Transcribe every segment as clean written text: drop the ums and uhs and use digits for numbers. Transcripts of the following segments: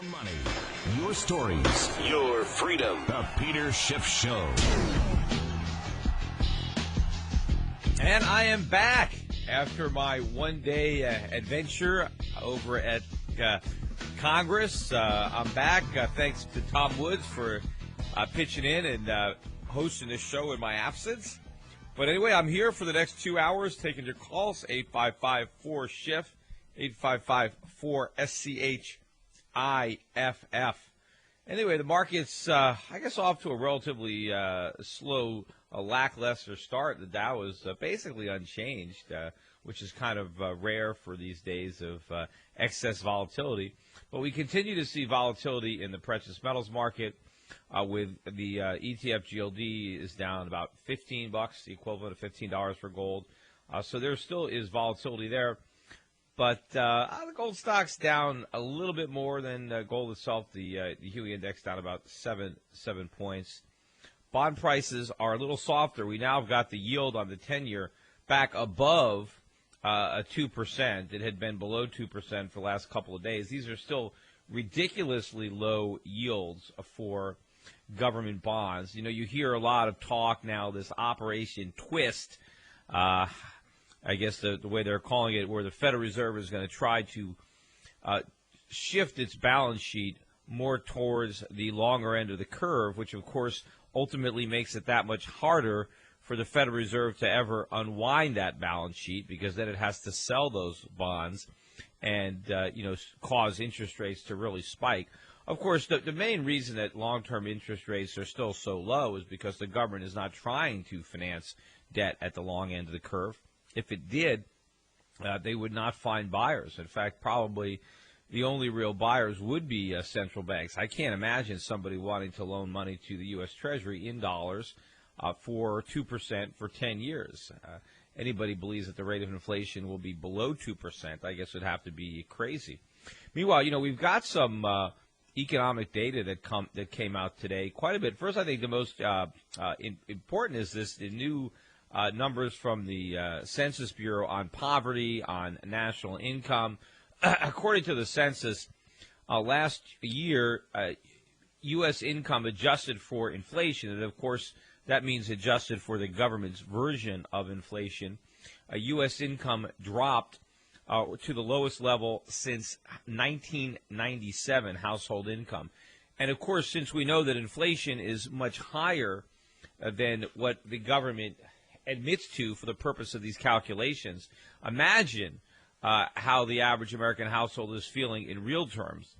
Your money, your stories, your freedom. The Peter Schiff Show. And I am back after my one-day adventure over at Congress. I'm back thanks to Tom Woods for pitching in and hosting this show in my absence. But anyway, I'm here for the next 2 hours taking your calls, 855-4-SCHIFF, 855-4-SCHIFF. Anyway, the market's, I guess, off to a relatively slow, lackluster start. The Dow is basically unchanged, which is kind of rare for these days of excess volatility. But we continue to see volatility in the precious metals market. With the ETF GLD is down about $15, the equivalent of $15 for gold. So there still is volatility there. But the gold stock's down a little bit more than gold itself. The Huey index down about seven points. Bond prices are a little softer. We now have got the yield on the 10-year back above 2%. It had been below 2% for the last couple of days. These are still ridiculously low yields for government bonds. You know, you hear a lot of talk now, this Operation Twist, I guess the way they're calling it, where the Federal Reserve is going to try to shift its balance sheet more towards the longer end of the curve, which, of course, ultimately makes it that much harder for the Federal Reserve to ever unwind that balance sheet, because then it has to sell those bonds and, cause interest rates to really spike. Of course, the main reason that long-term interest rates are still so low is because the government is not trying to finance debt at the long end of the curve. If it did, they would not find buyers. In fact, probably the only real buyers would be central banks. I can't imagine somebody wanting to loan money to the U.S. Treasury in dollars for 2% for 10 years. Anybody believes that the rate of inflation will be below 2%, I guess would have to be crazy. Meanwhile, we've got some economic data that came out today, quite a bit. First, I think the most important is the new numbers from the Census Bureau on poverty, on national income. According to the census, last year, U.S. income adjusted for inflation, and of course that means adjusted for the government's version of inflation, U.S. income dropped to the lowest level since 1997, household income. And, of course, since we know that inflation is much higher than what the government admits to for the purpose of these calculations, imagine how the average American household is feeling in real terms,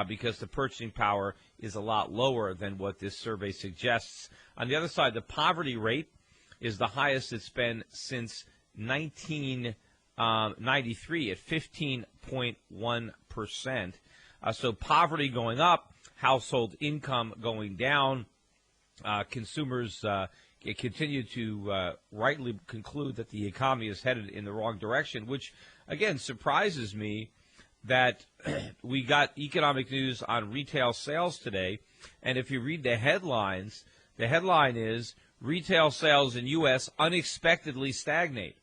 because the purchasing power is a lot lower than what this survey suggests. On the other side, the poverty rate is the highest it's been since 1993 at 15.1%. So poverty going up, household income going down. Consumers continue to rightly conclude that the economy is headed in the wrong direction, which, again, surprises me that we got economic news on retail sales today. And if you read the headlines, the headline is retail sales in U.S. unexpectedly stagnate.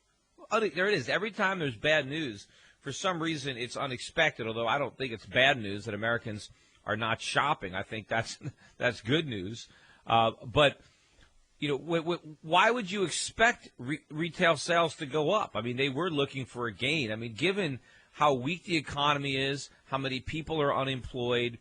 There it is. Every time there's bad news, for some reason it's unexpected, although I don't think it's bad news that Americans are not shopping. I think that's good news. But why would you expect retail sales to go up? I mean, they were looking for a gain. I mean, given how weak the economy is, how many people are unemployed,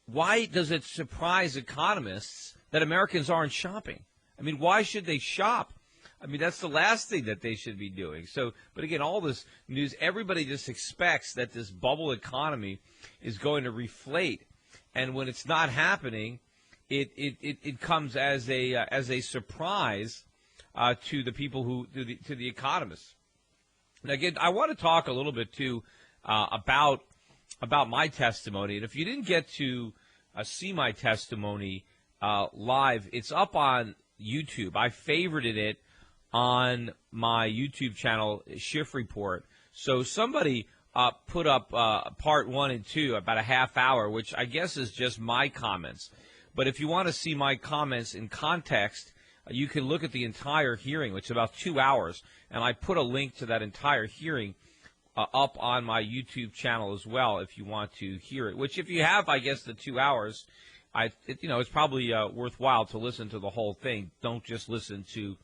why does it surprise economists that Americans aren't shopping? I mean, why should they shop? I mean, that's the last thing that they should be doing. So, but again, all this news, everybody just expects that this bubble economy is going to reflate. And when it's not happening, it comes as a surprise to the people to the economists. And again, I want to talk a little bit too about my testimony. And if you didn't get to see my testimony live, it's up on YouTube. I favorited it on my YouTube channel, Schiff Report. So somebody put up part 1 and 2, about a half hour, which I guess is just my comments. But if you want to see my comments in context, you can look at the entire hearing, which is about 2 hours, and I put a link to that entire hearing up on my YouTube channel as well if you want to hear it. Which, if you have, I guess, the 2 hours, it's probably worthwhile to listen to the whole thing. Don't just listen to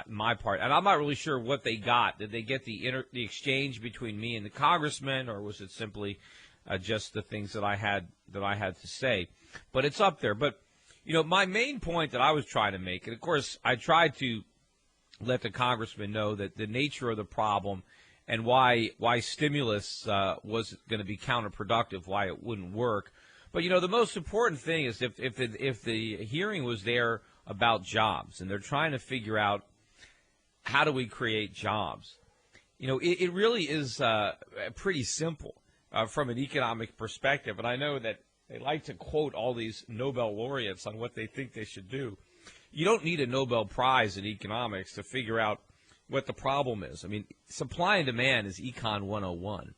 my part. And I'm not really sure what they got. Did they get the exchange between me and the congressman, or was it simply just the things that I had to say? But it's up there. But my main point that I was trying to make, and of course I tried to let the congressman know that the nature of the problem and why stimulus was going to be counterproductive, why it wouldn't work. But the most important thing is if the hearing was there about jobs, and they're trying to figure out how do we create jobs. It really is pretty simple from an economic perspective. And I know that they like to quote all these Nobel laureates on what they think they should do. You don't need a Nobel Prize in economics to figure out what the problem is. I mean, supply and demand is Econ 101.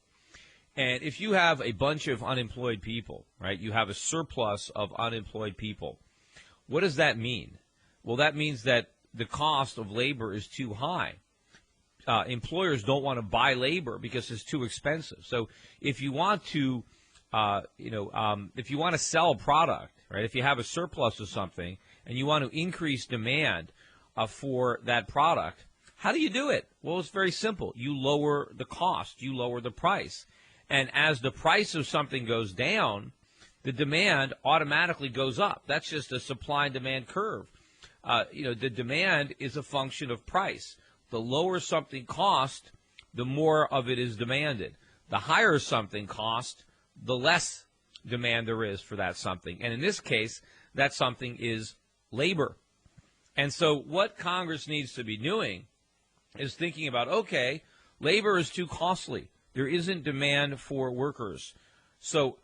And if you have a bunch of unemployed people, right, you have a surplus of unemployed people, what does that mean? Well, that means that the cost of labor is too high. Employers don't want to buy labor because it's too expensive. So if you want to, if you want to sell a product, right, if you have a surplus of something and you want to increase demand for that product, how do you do it? Well, it's very simple. You lower the cost. You lower the price. And as the price of something goes down, the demand automatically goes up. That's just a supply and demand curve. The demand is a function of price. The lower something costs, the more of it is demanded. The higher something costs, the less demand there is for that something. And in this case, that something is labor. And so what Congress needs to be doing is thinking about, okay, labor is too costly. There isn't demand for workers. So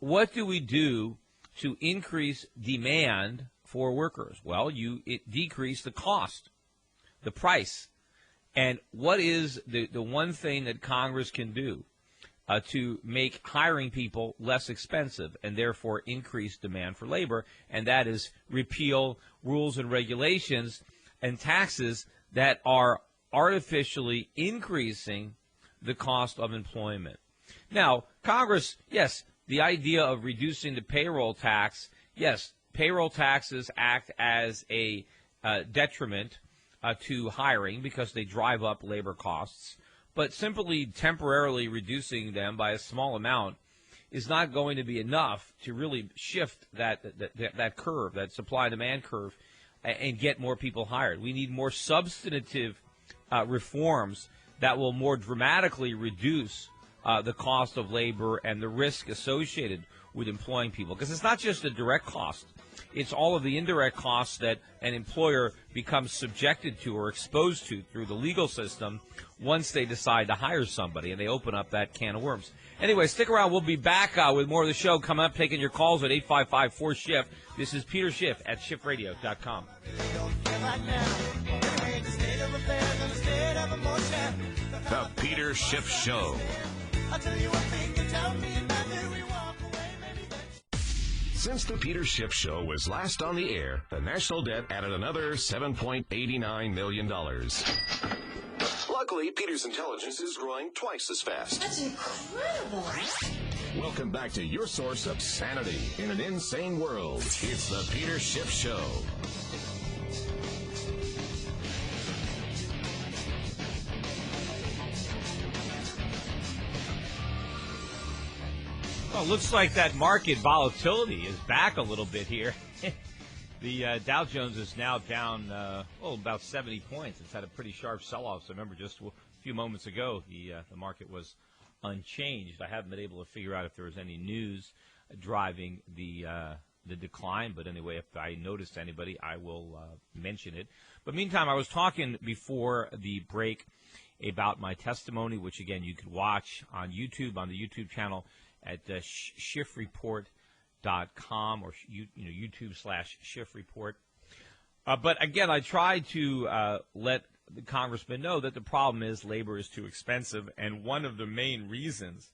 what do we do to increase demand for workers? Well, it decrease the cost, the price. And what is the one thing that Congress can do to make hiring people less expensive and therefore increase demand for labor? And that is repeal rules and regulations and taxes that are artificially increasing the cost of employment. Now, Congress, yes, the idea of reducing the payroll tax, yes, payroll taxes act as a detriment to hiring because they drive up labor costs. But simply temporarily reducing them by a small amount is not going to be enough to really shift that curve, that supply-demand curve, and get more people hired. We need more substantive reforms that will more dramatically reduce the cost of labor and the risk associated with employing people. Because it's not just the direct cost. It's all of the indirect costs that an employer becomes subjected to or exposed to through the legal system once they decide to hire somebody, and they open up that can of worms. Anyway, stick around. We'll be back with more of the show coming up, taking your calls at 855-4SCHIFF. This is Peter Schiff at SchiffRadio.com. The Peter Schiff Show. Since the Peter Schiff Show was last on the air, the national debt added another $7.89 million. Luckily, Peter's intelligence is growing twice as fast. That's incredible. Welcome back to your source of sanity in an insane world. It's the Peter Schiff Show. Well, looks like that market volatility is back a little bit here. The Dow Jones is now down, about 70 points. It's had a pretty sharp sell-off. So remember, just a few moments ago, the market was unchanged. I haven't been able to figure out if there was any news driving the decline. But anyway, if I noticed anybody, I will mention it. But meantime, I was talking before the break about my testimony, which, again, you could watch on YouTube, on the YouTube channel at schiffreport.com or YouTube/schiffreport. But again, I tried to let the congressman know that the problem is labor is too expensive, and one of the main reasons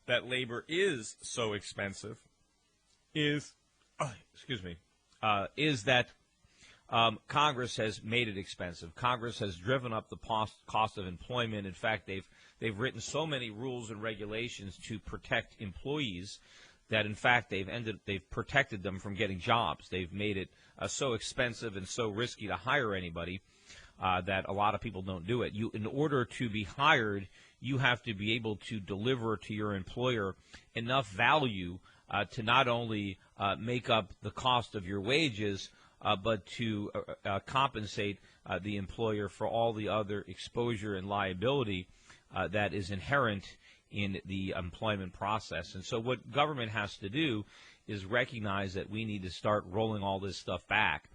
that labor is so expensive is that Congress has made it expensive. Congress has driven up the cost of employment. In fact, they've written so many rules and regulations to protect employees that, in fact, they've protected them from getting jobs. They've made it so expensive and so risky to hire anybody that a lot of people don't do it. In order to be hired, you have to be able to deliver to your employer enough value to not only make up the cost of your wages, but to compensate the employer for all the other exposure and liability that is inherent in the employment process. And so what government has to do is recognize that we need to start rolling all this stuff back,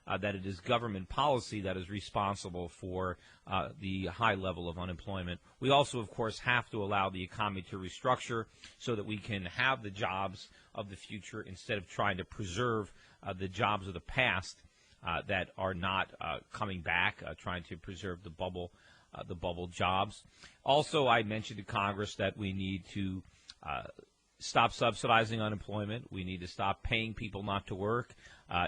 that it is government policy that is responsible for the high level of unemployment. We also, of course, have to allow the economy to restructure so that we can have the jobs of the future instead of trying to preserve the jobs of the past that are not coming back, trying to preserve the bubble jobs. Also, I mentioned to Congress that we need to stop subsidizing unemployment. We need to stop paying people not to work.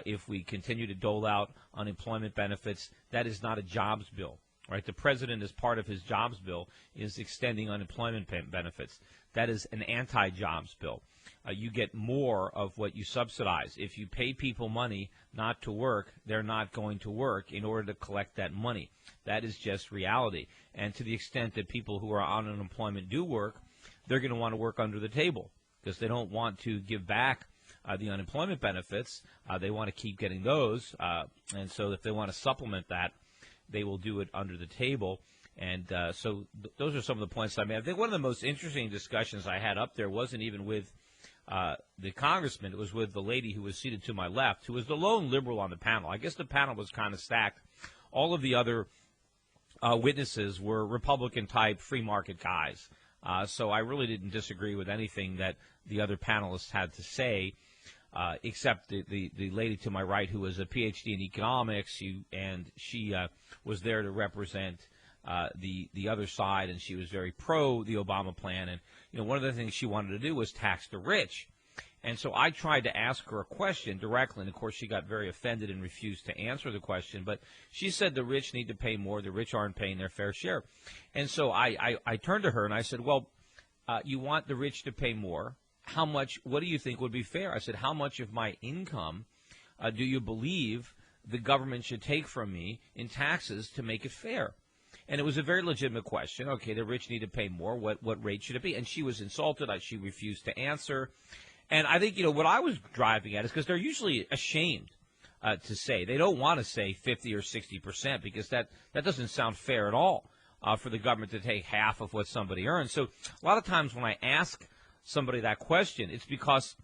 If we continue to dole out unemployment benefits, that is not a jobs bill, right? The president, as part of his jobs bill, is extending unemployment benefits. That is an anti-jobs bill. You get more of what you subsidize. If you pay people money not to work, they're not going to work in order to collect that money. That is just reality. And to the extent that people who are on unemployment do work, they're going to want to work under the table because they don't want to give back the unemployment benefits. They want to keep getting those. And so if they want to supplement that, they will do it under the table. And so those are some of the points I made. I think one of the most interesting discussions I had up there wasn't even with the congressman. It was with the lady who was seated to my left, who was the lone liberal on the panel. I guess the panel was kind of stacked. All of the other witnesses were Republican-type free market guys. So I really didn't disagree with anything that the other panelists had to say, except the lady to my right, who was a PhD in economics, and she was there to represent the other side, and she was very pro the Obama plan. And one of the things she wanted to do was tax the rich. And so I tried to ask her a question directly, and of course she got very offended and refused to answer the question. But she said the rich need to pay more. The rich aren't paying their fair share. And so I turned to her and I said, well, you want the rich to pay more. How much, what do you think would be fair? I said, how much of my income do you believe the government should take from me in taxes to make it fair? And it was a very legitimate question. Okay, the rich need to pay more. What rate should it be? And she was insulted. She refused to answer. And I think, what I was driving at is because they're usually ashamed to say. They don't want to say 50 or 60% because that doesn't sound fair at all for the government to take half of what somebody earns. So a lot of times when I ask somebody that question, it's because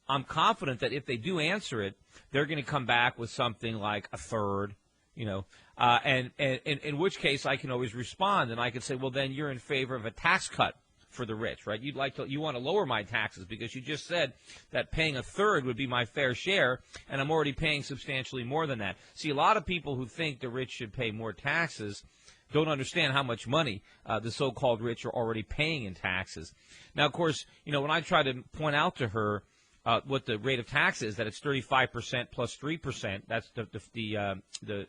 I'm confident that if they do answer it, they're going to come back with something like a third, and in which case I can always respond and I can say, well, then you're in favor of a tax cut for the rich, right? You want to lower my taxes because you just said that paying a third would be my fair share, and I'm already paying substantially more than that. See, a lot of people who think the rich should pay more taxes don't understand how much money the so-called rich are already paying in taxes. Now, of course, when I try to point out to her what the rate of tax is, that it's 35% plus 3%. That's the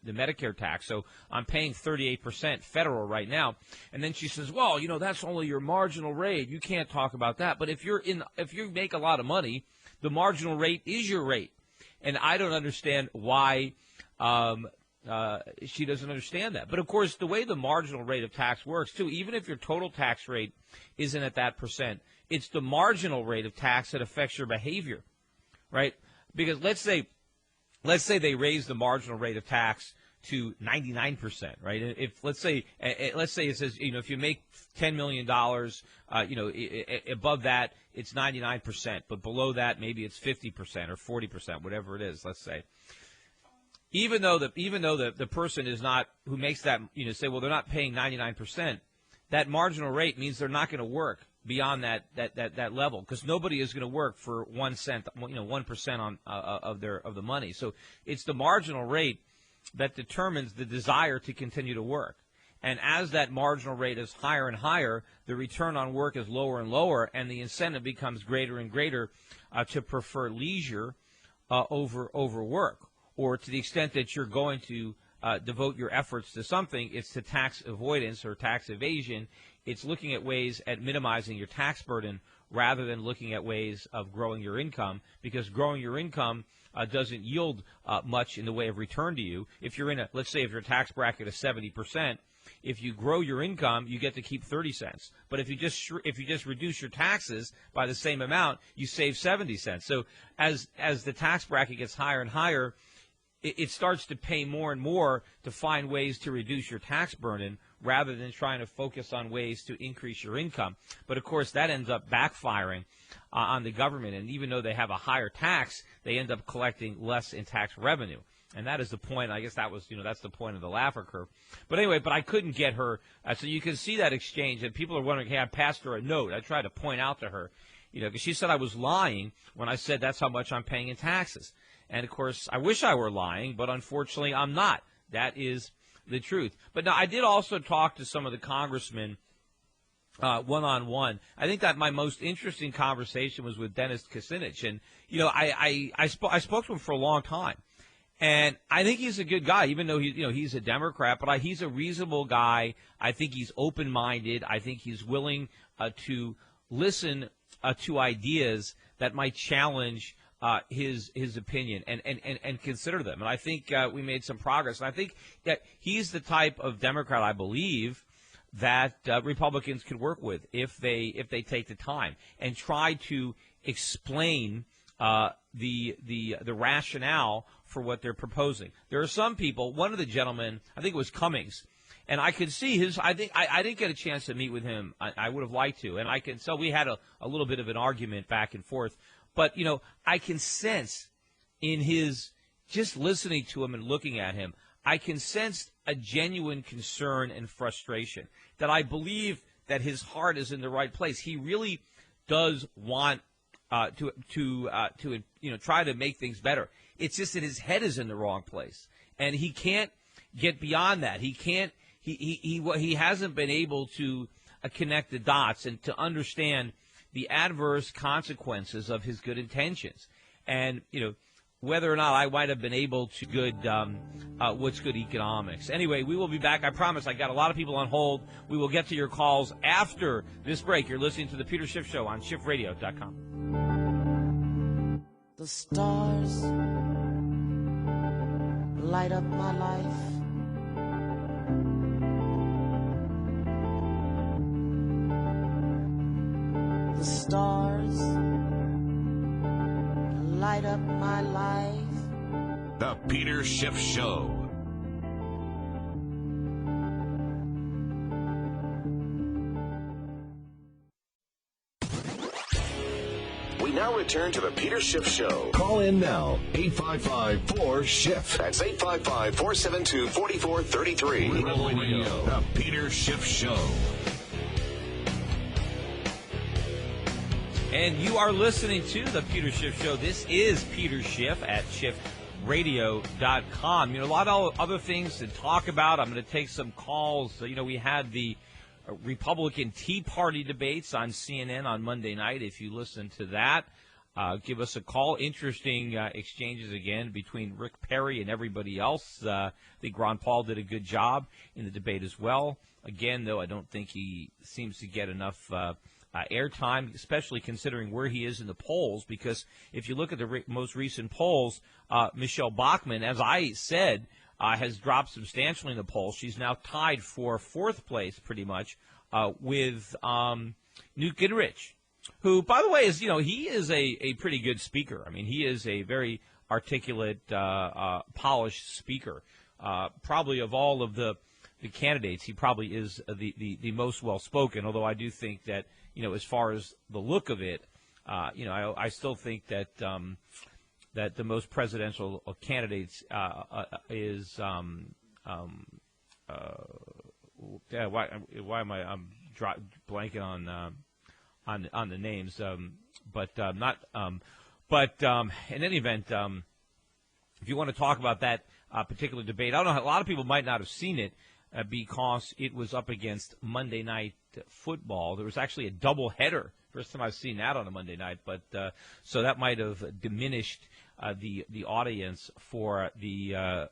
Medicare tax. So I'm paying 38% federal right now. And then she says, well, that's only your marginal rate. You can't talk about that. But if you make a lot of money, the marginal rate is your rate. And I don't understand why she doesn't understand that. But, of course, the way the marginal rate of tax works, too, even if your total tax rate isn't at that percent, it's the marginal rate of tax that affects your behavior, right? Because let's say they raise the marginal rate of tax to 99%, right? If let's say it says, if you make $10 million, above that it's 99%, but below that maybe it's 50% or 40%, whatever it is. Let's say. Even though the person is not, who makes that, say, well, they're not paying 99%, that marginal rate means they're not going to work beyond that level, because nobody is going to work for 1 cent, 1% of the money. So it's the marginal rate that determines the desire to continue to work. And as that marginal rate is higher and higher, the return on work is lower and lower, and the incentive becomes greater and greater to prefer leisure over work. or to the extent that you're going to devote your efforts to something, it's to tax avoidance or tax evasion. It's looking at ways at minimizing your tax burden rather than looking at ways of growing your income, because growing your income doesn't yield much in the way of return to you. If you're in let's say if your tax bracket is 70%, if you grow your income, you get to keep 30 cents. But if you just reduce your taxes by the same amount, you save 70 cents. So as the tax bracket gets higher and higher, it starts to pay more and more to find ways to reduce your tax burden rather than trying to focus on ways to increase your income. But, of course, that ends up backfiring on the government. And even though they have a higher tax, they end up collecting less in tax revenue. And that is the point. I guess that's the point of the Laffer curve. But anyway, I couldn't get her. So you can see that exchange. And people are wondering, hey, I passed her a note. I tried to point out to her, because she said I was lying when I said that's how much I'm paying in taxes. And, of course, I wish I were lying, but unfortunately I'm not. That is the truth. But now I did also talk to some of the congressmen one-on-one. I think that my most interesting conversation was with Dennis Kucinich. And, I spoke to him for a long time. And I think he's a good guy, even though he's a Democrat, but he's a reasonable guy. I think he's open-minded. I think he's willing to listen to ideas that might challenge his opinion and consider them. And I think we made some progress. And I think that he's the type of Democrat, I believe, that Republicans could work with if they take the time and try to explain the rationale for what they're proposing. There are some people. One of the gentlemen, I think it was Cummings, and I could see his. I didn't get a chance to meet with him. I would have liked to, and so we had a little bit of an argument back and forth. But, I can sense in his, just listening to him and looking at him, I can sense a genuine concern and frustration, that I believe that his heart is in the right place. He really does want to try to make things better. It's just that his head is in the wrong place, and he can't get beyond that. He can't. He hasn't been able to connect the dots and to understand the adverse consequences of his good intentions. And, whether or not I might have been able to what's good economics. Anyway, we will be back. I promise. I got a lot of people on hold. We will get to your calls after this break. You're listening to the Peter Schiff Show on SchiffRadio.com. The stars light up my life. The stars light up my life. The Peter Schiff Show. We now return to the Peter Schiff Show. Call in now, 855-4-SCHIFF. That's 855-472-4433. Rebel Radio. The Peter Schiff Show. And you are listening to the Peter Schiff Show. This is Peter Schiff at SchiffRadio.com. A lot of other things to talk about. I'm going to take some calls. We had the Republican Tea Party debates on CNN on Monday night. If you listen to that, give us a call. Interesting exchanges again between Rick Perry and everybody else. I think Ron Paul did a good job in the debate as well. Again, though, I don't think he seems to get enough airtime, especially considering where he is in the polls, because if you look at the most recent polls, Michelle Bachmann, as I said, has dropped substantially in the polls. She's now tied for fourth place pretty much with Newt Gingrich, who, by the way, is he is a pretty good speaker. I mean, he is a very articulate, polished speaker. Probably of all of the candidates, he probably is the most well-spoken, although I do think that, as far as the look of it, I still think that that the most presidential of candidates is why am I blanking on the names, but in any event, if you want to talk about that particular debate, I don't know, a lot of people might not have seen it because it was up against Monday Night Football. There was actually a doubleheader. First time I've seen that on a Monday night, but so that might have diminished the audience for the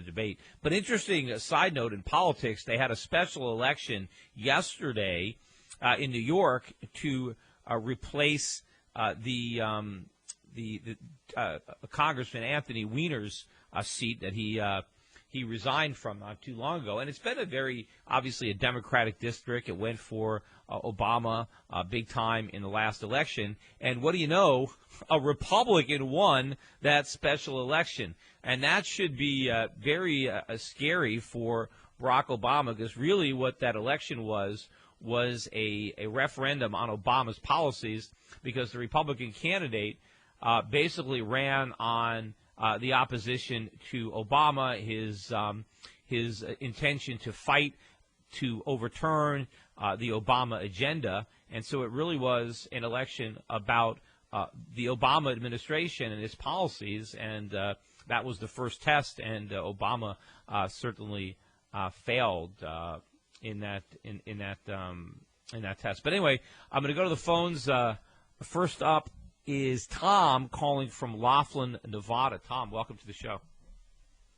debate. But interesting side note in politics, they had a special election yesterday in New York to replace the Congressman Anthony Weiner's seat that he resigned from not too long ago. And it's been obviously a Democratic district. It went for Obama big time in the last election. And what do you know? A Republican won that special election. And that should be very scary for Barack Obama, because really what that election was a referendum on Obama's policies, because the Republican candidate basically ran on the opposition to Obama, his intention to fight to overturn the Obama agenda. And so it really was an election about the Obama administration and its policies, and that was the first test, and Obama certainly failed in that test. But anyway, I'm going to go to the phones. First up is Tom calling from Laughlin, Nevada. Tom, welcome to the show.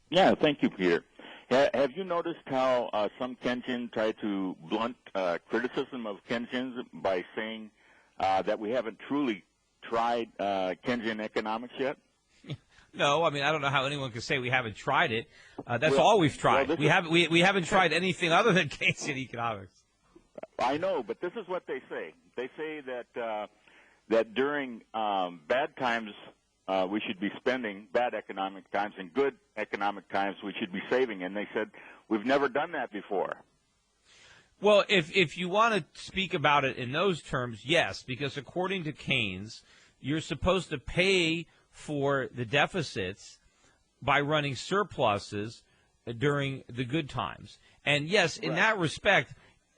Yeah, thank you, Peter. Have you noticed how some Keynesians try to blunt criticism of Keynesians by saying that we haven't truly tried Keynesian economics yet? No, I mean, I don't know how anyone can say we haven't tried it. That's all we've tried. We haven't tried anything other than Keynesian economics. I know, but this is what they say. They say that during bad times we should be spending, bad economic times, and good economic times we should be saving. And they said we've never done that before. Well, if you want to speak about it in those terms, yes, because according to Keynes, you're supposed to pay for the deficits by running surpluses during the good times. And yes, in that respect,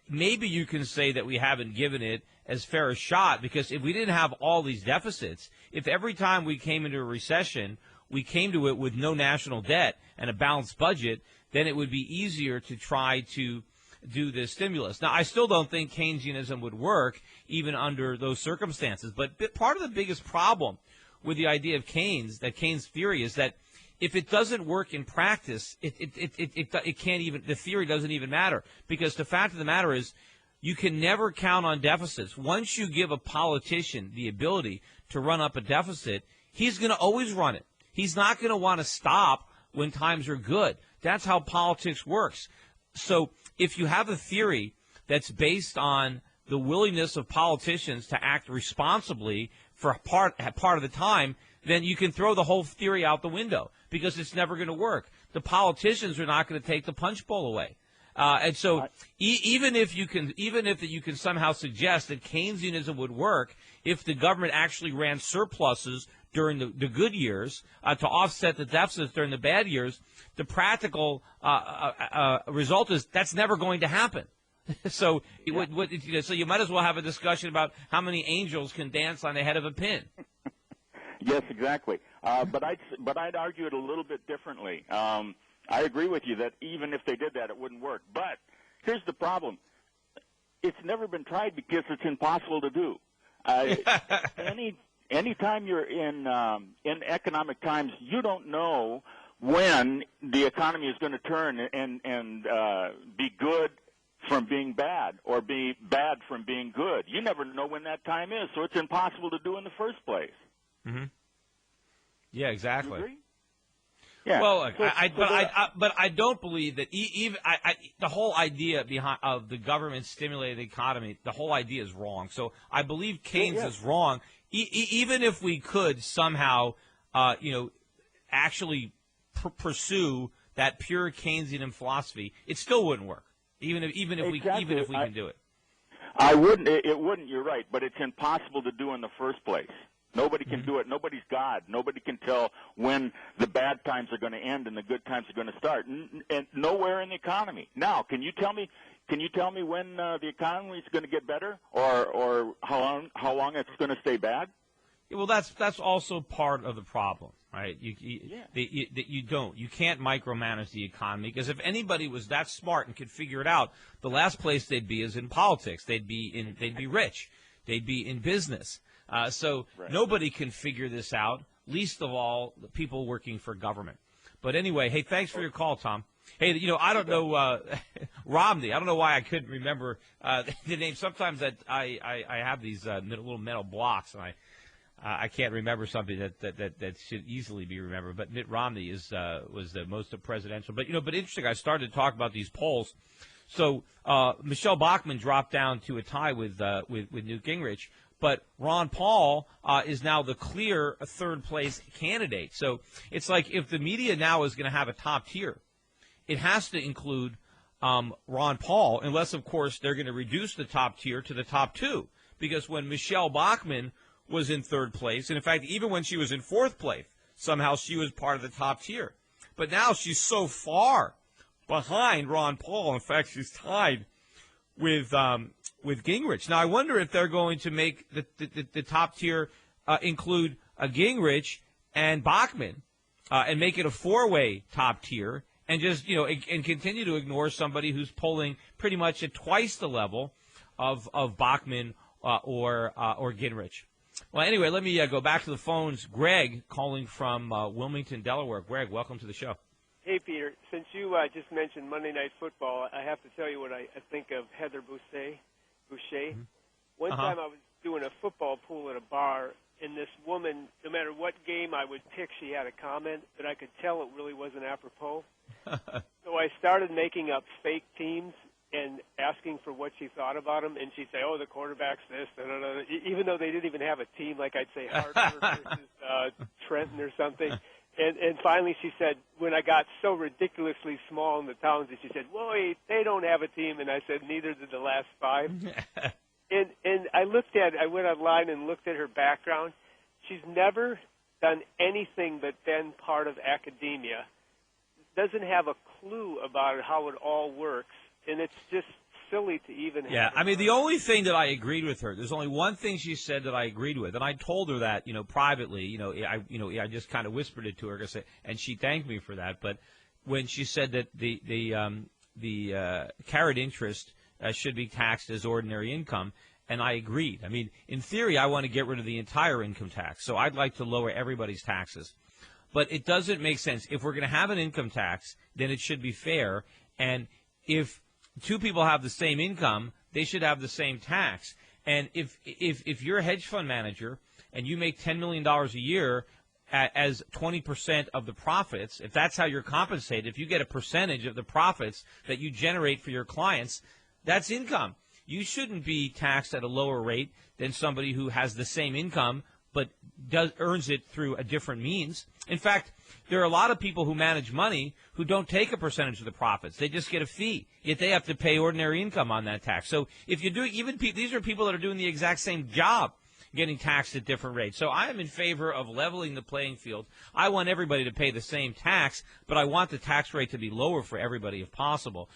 maybe you can say that we haven't given it as fair a shot, because if we didn't have all these deficits, if every time we came into a recession, we came to it with no national debt and a balanced budget, then it would be easier to try to do this stimulus. Now, I still don't think Keynesianism would work even under those circumstances. But part of the biggest problem with the idea of Keynes, that Keynes theory, is that if it doesn't work in practice, it can't even, the theory doesn't even matter. Because the fact of the matter is, you can never count on deficits. Once you give a politician the ability to run up a deficit, he's going to always run it. He's not going to want to stop when times are good. That's how politics works. So if you have a theory that's based on the willingness of politicians to act responsibly for part of the time, then you can throw the whole theory out the window, because it's never going to work. The politicians are not going to take the punch bowl away. And so even if you can somehow suggest that Keynesianism would work if the government actually ran surpluses during the good years to offset the deficits during the bad years, the practical result is that's never going to happen. So so you might as well have a discussion about how many angels can dance on the head of a pin. Yes, exactly. But I'd argue it a little bit differently. I agree with you that even if they did that, it wouldn't work. But here's the problem. It's never been tried because it's impossible to do. Any time you're in economic times, you don't know when the economy is going to turn and be good from being bad, or be bad from being good. You never know when that time is, so it's impossible to do in the first place. Mm-hmm. Yeah, exactly. You agree? Yeah. Well, but I don't believe that even the whole idea of the government stimulating the economy, the whole idea is wrong. So I believe Keynes is wrong. Even if we could somehow, actually pursue that pure Keynesian philosophy, it still wouldn't work. Even if we can do it. I wouldn't. It wouldn't. You're right. But it's impossible to do in the first place. Nobody can do it. Nobody's God. Nobody can tell when the bad times are going to end and the good times are going to start. And nowhere in the economy. Now, can you tell me when the economy is going to get better, or how long it's going to stay bad? Well, that's also part of the problem, right? You can't micromanage the economy, because if anybody was that smart and could figure it out, the last place they'd be is in politics. They'd be rich. They'd be in business. So Right. nobody can figure this out, least of all the people working for government. But anyway, hey, thanks for your call, Tom. Hey, I don't know, Romney. I don't know why I couldn't remember the name. Sometimes that I have these little mental blocks, and I can't remember something that should easily be remembered. But Mitt Romney was the most presidential. But but interesting. I started to talk about these polls. So Michelle Bachmann dropped down to a tie with Newt Gingrich. But Ron Paul is now the clear third-place candidate. So it's like if the media now is going to have a top tier, it has to include Ron Paul, unless, of course, they're going to reduce the top tier to the top two. Because when Michelle Bachmann was in third place, and in fact, even when she was in fourth place, somehow she was part of the top tier. But now she's so far behind Ron Paul. In fact, she's tied with Gingrich. Now, I wonder if they're going to make the top tier include Gingrich and Bachmann and make it a four-way top tier and just, and continue to ignore somebody who's polling pretty much at twice the level of Bachmann or Gingrich. Well, anyway, let me go back to the phones. Greg calling from Wilmington, Delaware. Greg, welcome to the show. Hey, Peter. Since you just mentioned Monday Night Football, I have to tell you what I think of Heather Boucher. Mm-hmm. One time I was doing a football pool at a bar, and this woman, no matter what game I would pick, she had a comment, but I could tell it really wasn't apropos. So I started making up fake teams and asking for what she thought about them, and she'd say, oh, the quarterback's this, even though they didn't even have a team, like I'd say Hartford versus Trenton or something. And finally she said, when I got so ridiculously small in the towns, she said, well, they don't have a team. And I said, neither did the last five. and I went online and looked at her background. She's never done anything but been part of academia, doesn't have a clue about how it all works, and it's just silly to even Yeah, have I mean, the only thing that I agreed with her, there's only one thing she said that I agreed with, and I told her that, privately, I just kind of whispered it to her, and she thanked me for that. But when she said that the carried interest should be taxed as ordinary income, and I agreed. I mean, in theory, I want to get rid of the entire income tax, so I'd like to lower everybody's taxes. But it doesn't make sense. If we're going to have an income tax, then it should be fair, and if two people have the same income, they should have the same tax. And if you're a hedge fund manager and you make $10 million a year as 20% of the profits, if that's how you're compensated, if you get a percentage of the profits that you generate for your clients, that's income. You shouldn't be taxed at a lower rate than somebody who has the same income but earns it through a different means. In fact, there are a lot of people who manage money who don't take a percentage of the profits. They just get a fee, yet they have to pay ordinary income on that tax. So if you do, these are people that are doing the exact same job, getting taxed at different rates. So I am in favor of leveling the playing field. I want everybody to pay the same tax, but I want the tax rate to be lower for everybody if possible.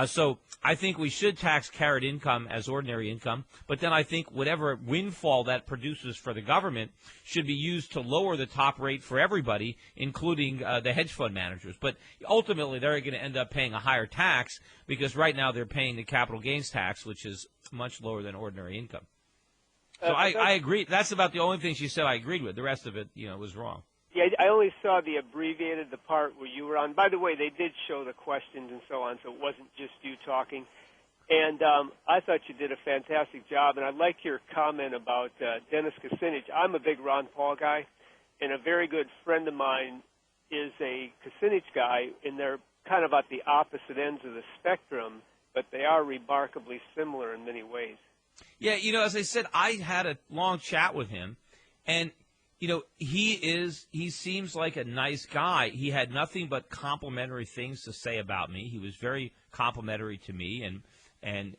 So I think we should tax carried income as ordinary income, but then I think whatever windfall that produces for the government should be used to lower the top rate for everybody, including the hedge fund managers. But ultimately, they're going to end up paying a higher tax because right now they're paying the capital gains tax, which is much lower than ordinary income. So I agree. That's about the only thing she said I agreed with. The rest of it, was wrong. Yeah, I only saw the part where you were on. By the way, they did show the questions and so on, so it wasn't just you talking. And I thought you did a fantastic job, and I like your comment about Dennis Kucinich. I'm a big Ron Paul guy, and a very good friend of mine is a Kucinich guy, and they're kind of at the opposite ends of the spectrum, but they are remarkably similar in many ways. Yeah, as I said, I had a long chat with him, and he seems like a nice guy. He had nothing but complimentary things to say about me. He was very complimentary to me and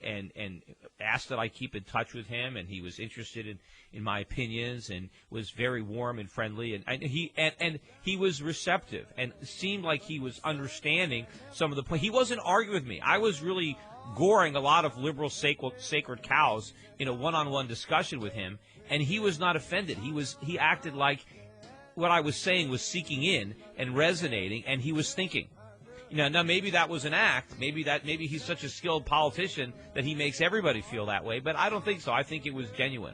asked that I keep in touch with him, and he was interested in my opinions and was very warm and friendly, and he was receptive and seemed like he was understanding some of the points. He wasn't arguing with me. I was really goring a lot of liberal sacred cows in a one-on-one discussion with him, and he was not offended. He acted like what I was saying was sinking in and resonating, and he was thinking. Now maybe that was an act. Maybe he's such a skilled politician that he makes everybody feel that way, but I don't think so. I think it was genuine.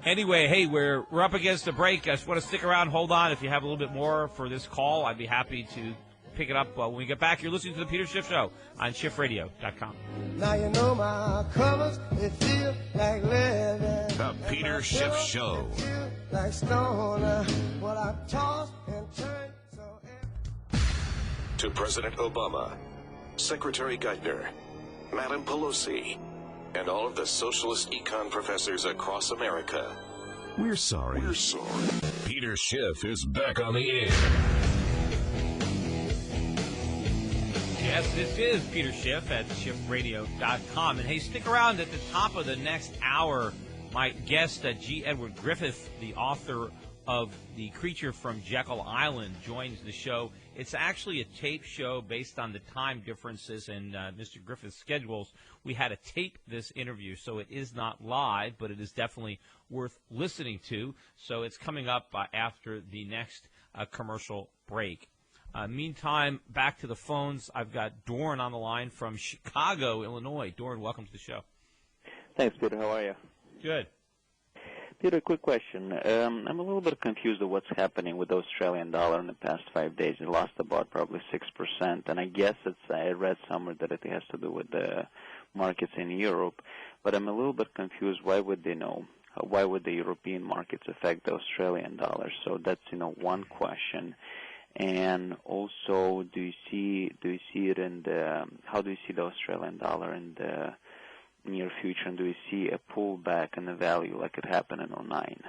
Anyway, hey, we're up against a break. I just want to stick around, hold on. If you have a little bit more for this call, I'd be happy to pick it up when we get back. You're listening to the Peter Schiff Show on SchiffRadio.com. Now you know my covers, they feel like living. The Peter Schiff Show. Like stone, what I toss and turn so. To President Obama, Secretary Geithner, Madam Pelosi, and all of the socialist econ professors across America. We're sorry. Peter Schiff is back on the air. Yes, this is Peter Schiff at SchiffRadio.com. And hey, stick around at the top of the next hour. My guest, G. Edward Griffith, the author of The Creature from Jekyll Island, joins the show. It's actually a tape show based on the time differences and Mr. Griffith's schedules. We had to tape this interview, so it is not live, but it is definitely worth listening to. So it's coming up after the next commercial break. Meantime, back to the phones. I've got Dorn on the line from Chicago, Illinois. Dorn, welcome to the show. Thanks, Peter. How are you? Good. Peter, quick question. I'm a little bit confused of what's happening with the Australian dollar in the past 5 days. It lost about probably 6%, and I guess I read somewhere that it has to do with the markets in Europe. But I'm a little bit confused. Why would they know? Why would the European markets affect the Australian dollar? So that's one question. And also, do you see it in the? How do you see the Australian dollar in the near future, and do you see a pullback in the value like it happened in '09?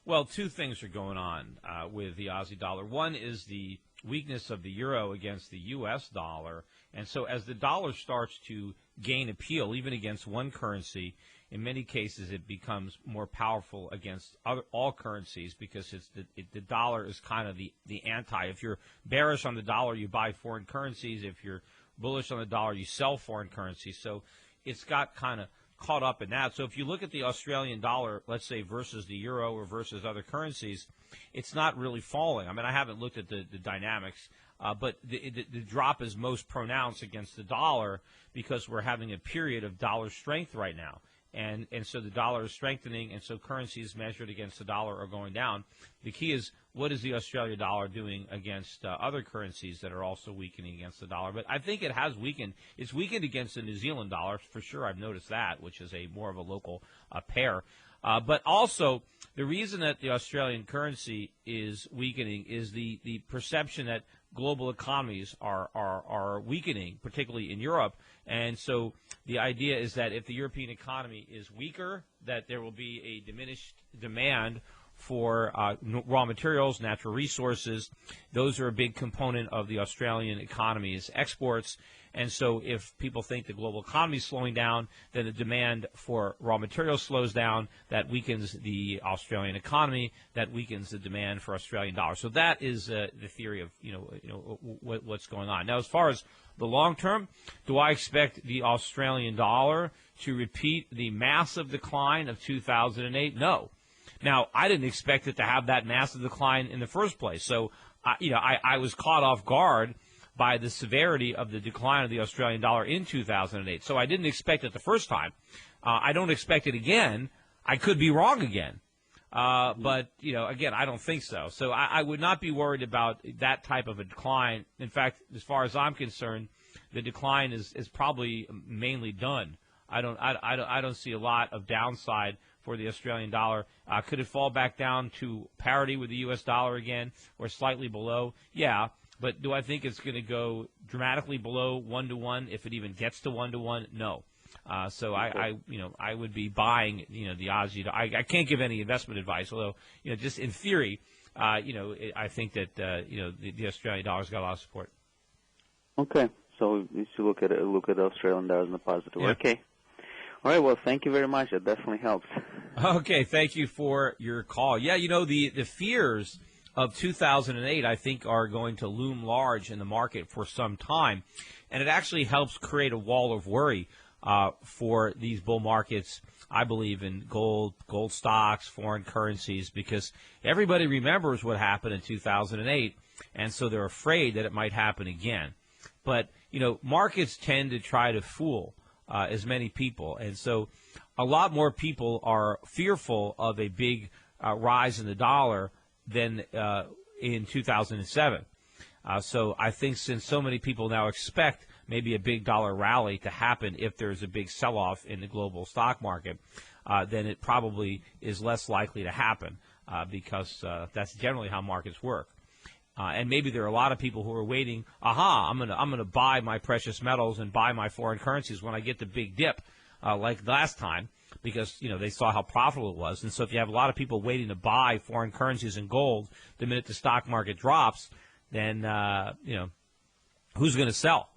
Well, two things are going on with the Aussie dollar. One is the weakness of the euro against the U.S. dollar, and so as the dollar starts to gain appeal, even against one currency, in many cases it becomes more powerful against all currencies because the dollar is kind of the anti. If you're bearish on the dollar, you buy foreign currencies. If you're bullish on the dollar, you sell foreign currencies. So it's got kind of caught up in that. So if you look at the Australian dollar, let's say, versus the euro or versus other currencies, it's not really falling. I mean, I haven't looked at the dynamics, but the drop is most pronounced against the dollar because we're having a period of dollar strength right now. And so the dollar is strengthening, and so currencies measured against the dollar are going down. The key is, what is the Australian dollar doing against other currencies that are also weakening against the dollar? But I think it has weakened. It's weakened against the New Zealand dollar, for sure. I've noticed that, which is more of a local pair. But also, the reason that the Australian currency is weakening is the perception that global economies are weakening, particularly in Europe. And so the idea is that if the European economy is weaker, that there will be a diminished demand for raw materials, natural resources. Those are a big component of the Australian economy's exports. And so if people think the global economy is slowing down, then the demand for raw materials slows down. That weakens the Australian economy. That weakens the demand for Australian dollars. So that is the theory of what's going on. Now, as far as the long term, do I expect the Australian dollar to repeat the massive decline of 2008? No. Now, I didn't expect it to have that massive decline in the first place. So, I was caught off guard by the severity of the decline of the Australian dollar in 2008. So I didn't expect it the first time. I don't expect it again. I could be wrong again. But, again, I don't think so. So I would not be worried about that type of a decline. In fact, as far as I'm concerned, the decline is probably mainly done. I don't see a lot of downside for the Australian dollar. Could it fall back down to parity with the U.S. dollar again or slightly below? Yeah. But do I think it's going to go dramatically below 1-to-1 if it even gets to 1-to-1? No. So I would be buying, the Aussie. I can't give any investment advice, although, just in theory, I think that, the Australian dollar's got a lot of support. Okay. So you should look at the Australian dollar in a positive. Yeah. Okay. All right. Well, thank you very much. That definitely helps. Okay. Thank you for your call. Yeah, the fears of 2008, I think, are going to loom large in the market for some time. And it actually helps create a wall of worry for these bull markets, I believe, in gold stocks, foreign currencies, because everybody remembers what happened in 2008, and so they're afraid that it might happen again. But, markets tend to try to fool as many people. And so a lot more people are fearful of a big rise in the dollar than in 2007. So I think since so many people now expect maybe a big dollar rally to happen if there's a big sell-off in the global stock market, then it probably is less likely to happen because that's generally how markets work. And maybe there are a lot of people who are waiting, I'm gonna buy my precious metals and buy my foreign currencies when I get the big dip, like last time, because they saw how profitable it was. And so if you have a lot of people waiting to buy foreign currencies and gold the minute the stock market drops, then who's going to sell?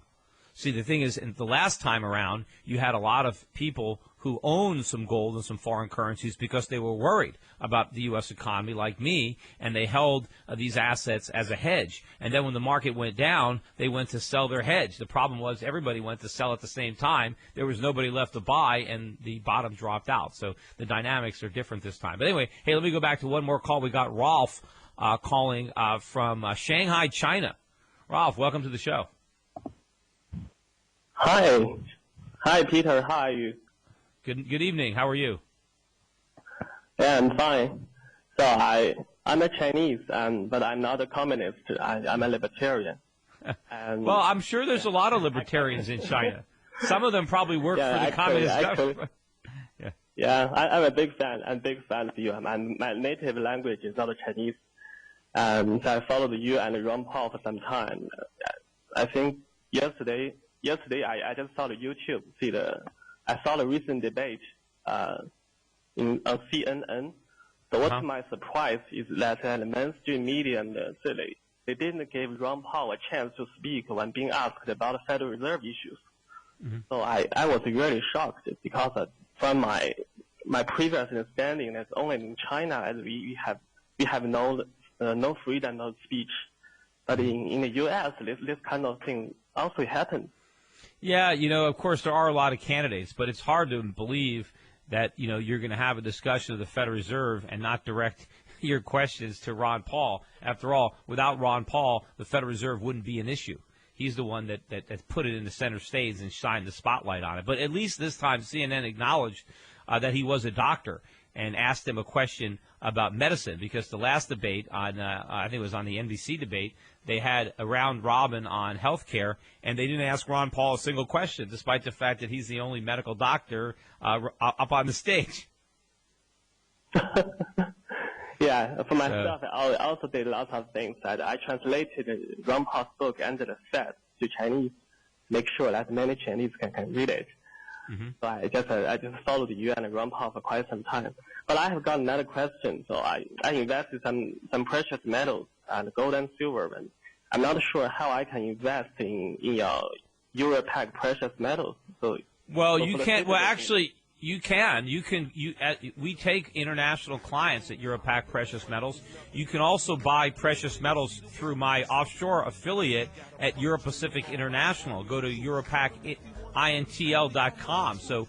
See, the thing is, the last time around, you had a lot of people who owned some gold and some foreign currencies because they were worried about the U.S. economy, like me, and they held these assets as a hedge. And then when the market went down, they went to sell their hedge. The problem was everybody went to sell at the same time. There was nobody left to buy, and the bottom dropped out. So the dynamics are different this time. But anyway, hey, let me go back to one more call. We got Rolf calling from Shanghai, China. Rolf, welcome to the show. Hi, Peter. How are you? Good evening. How are you? Yeah, I'm fine. So I'm a Chinese, but I'm not a communist. I'm a libertarian. And well, I'm sure there's a lot of libertarians in China. Some of them probably work for the communist government. Yeah, I'm a big fan. I'm a big fan of you. My native language is not Chinese. So I followed you and Ron Paul for some time. I think yesterday I just saw the YouTube. I saw the recent debate on CNN. So what's my surprise is that the mainstream media and they didn't give Ron Paul a chance to speak when being asked about the Federal Reserve issues. Mm-hmm. So I was really shocked because from my previous understanding that only in China as we have no freedom of speech, but in the U.S. this kind of thing also happens. Yeah, of course there are a lot of candidates, but it's hard to believe that, you're going to have a discussion of the Federal Reserve and not direct your questions to Ron Paul. After all, without Ron Paul, the Federal Reserve wouldn't be an issue. He's the one that put it in the center stage and shined the spotlight on it. But at least this time CNN acknowledged that he was a doctor and asked him a question about medicine, because the last debate on, I think it was on the NBC debate, they had a round robin on health care, and they didn't ask Ron Paul a single question, despite the fact that he's the only medical doctor up on the stage. Yeah, for myself, I also did lots of things. I translated Ron Paul's book Under the Fed to Chinese, make sure that many Chinese can read it. Mm-hmm. So I just followed you and Ron Paul for quite some time. But I have got another question. So I invested some precious metals and gold and silver, and I'm not sure how I can invest in your Europac precious metals. So you can't. Well, actually, you can. We take international clients at Europac Precious Metals. You can also buy precious metals through my offshore affiliate at Euro Pacific International. Go to EuropacIntl.com. So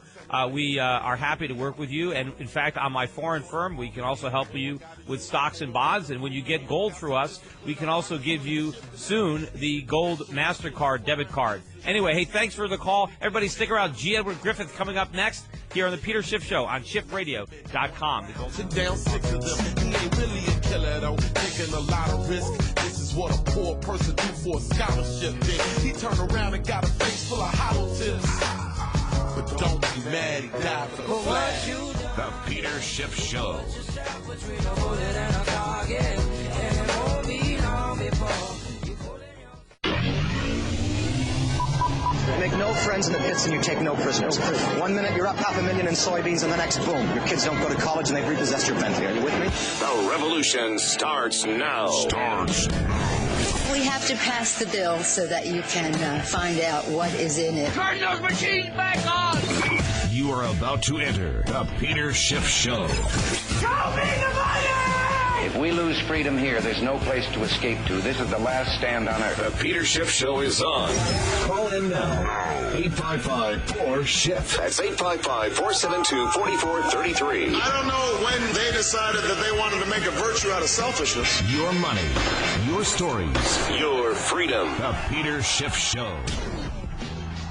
we are happy to work with you. And, in fact, on my foreign firm, we can also help you with stocks and bonds. And when you get gold through us, we can also give you soon the Gold MasterCard debit card. Anyway, hey, thanks for the call. Everybody stick around. G. Edward Griffith coming up next here on the Peter Schiff Show on SchiffRadio.com. Down sick of them. He ain't really a killer, though. Taking a lot of risk. This is what a poor person do for a scholarship. Then he turned around and got a face full of hollow tips. But don't be mad, he died for the flag. The Peter Schiff Show. You make no friends in the pits and you take no prisoners. 1 minute you're up $500,000 in soybeans and the next, boom, your kids don't go to college and they've repossessed your Bentley. Are you with me? The revolution starts now. We have to pass the bill so that you can find out what is in it. Turn those machines back on! You are about to enter the Peter Schiff Show. Show me the money! If we lose freedom here, there's no place to escape to. This is the last stand on Earth. The Peter Schiff Show is on. Call in now. 855-4-SCHIFF. That's 855-472-4433. I don't know when they decided that they wanted to make a virtue out of selfishness. Your money, your stories, your freedom. The Peter Schiff Show.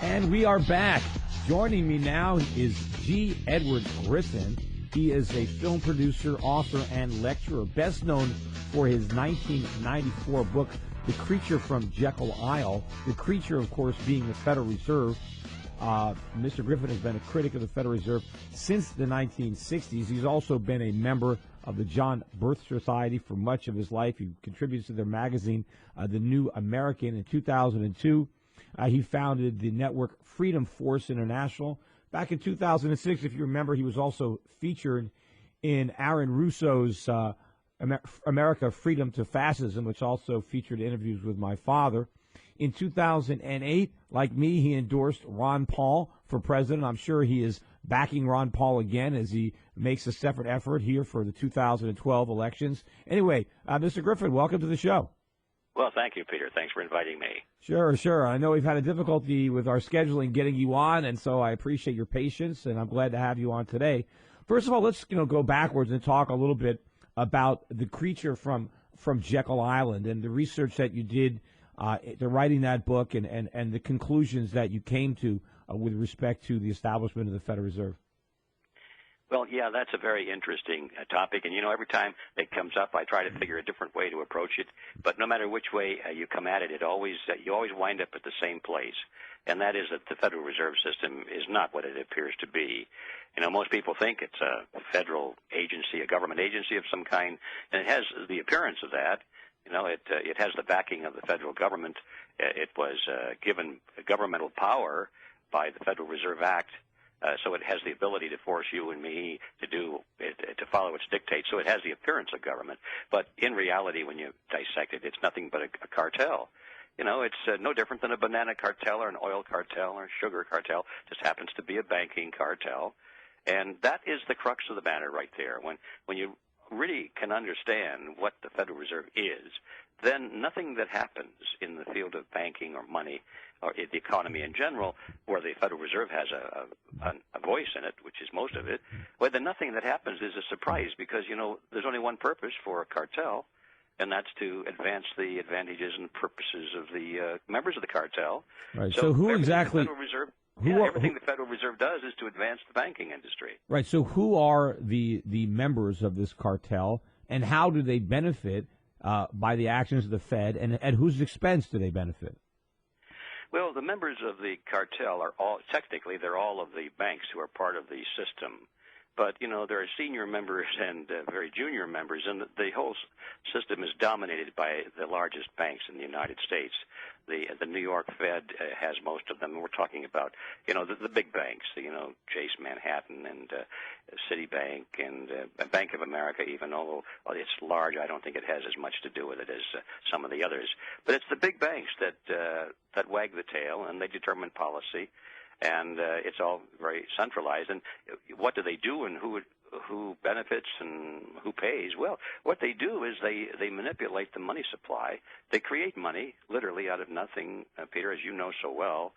And we are back. Joining me now is G. Edward Griffin. He is a film producer, author, and lecturer, best known for his 1994 book, The Creature from Jekyll Isle. The creature, of course, being the Federal Reserve. Mr. Griffin has been a critic of the Federal Reserve since the 1960s. He's also been a member of the John Birth Society for much of his life. He contributes to their magazine, The New American. In 2002, he founded the network Freedom Force International. Back in 2006, if you remember, he was also featured in Aaron Russo's America, Freedom to Fascism, which also featured interviews with my father. In 2008, like me, he endorsed Ron Paul for president. I'm sure he is backing Ron Paul again as he makes a separate effort here for the 2012 elections. Anyway, Mr. Griffin, welcome to the show. Well, thank you, Peter. Thanks for inviting me. Sure. I know we've had a difficulty with our scheduling getting you on, and so I appreciate your patience, and I'm glad to have you on today. First of all, let's go backwards and talk a little bit about the creature from Jekyll Island and the research that you did to writing that book and the conclusions that you came to with respect to the establishment of the Federal Reserve. Well, yeah, that's a very interesting topic, and every time it comes up, I try to figure a different way to approach it. But no matter which way you come at it, you always wind up at the same place, and that is that the Federal Reserve System is not what it appears to be. Most people think it's a federal agency, a government agency of some kind, and it has the appearance of that. It has the backing of the federal government. It was given governmental power by the Federal Reserve Act. So it has the ability to force you and me to follow its dictates. So it has the appearance of government. But in reality, when you dissect it, it's nothing but a cartel. It's no different than a banana cartel or an oil cartel or a sugar cartel. It just happens to be a banking cartel. And that is the crux of the matter right there. When you really can understand what the Federal Reserve is, then nothing that happens in the field of banking or money or the economy in general, where the Federal Reserve has a voice in it, which is most of it, well, then nothing that happens is a surprise because, there's only one purpose for a cartel, and that's to advance the advantages and purposes of the members of the cartel. Right. So who exactly? Everything the Federal Reserve does is to advance the banking industry. Right. So who are the members of this cartel, and how do they benefit by the actions of the Fed, and at whose expense do they benefit? Well, the members of the cartel are they're all of the banks who are part of the system. But, there are senior members and very junior members, and the whole system is dominated by the largest banks in the United States. The New York Fed has most of them. We're talking about, the big banks, Chase Manhattan and Citibank and Bank of America, even although it's large, I don't think it has as much to do with it as some of the others. But it's the big banks that wag the tail, and they determine policy. And it's all very centralized. And what do they do, and who benefits and who pays? Well, what they do is they manipulate the money supply. They create money literally out of nothing, Peter, as you know so well.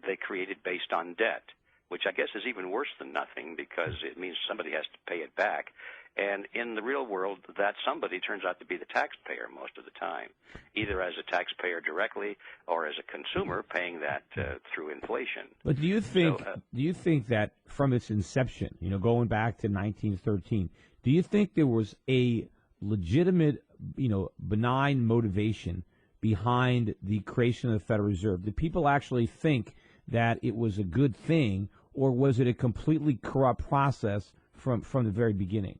They create it based on debt, which I guess is even worse than nothing because it means somebody has to pay it back. And in the real world, that somebody turns out to be the taxpayer most of the time, either as a taxpayer directly or as a consumer paying that through inflation. But do you think that from its inception, going back to 1913, do you think there was a legitimate, benign motivation behind the creation of the Federal Reserve? Did people actually think that it was a good thing, or was it a completely corrupt process from the very beginning?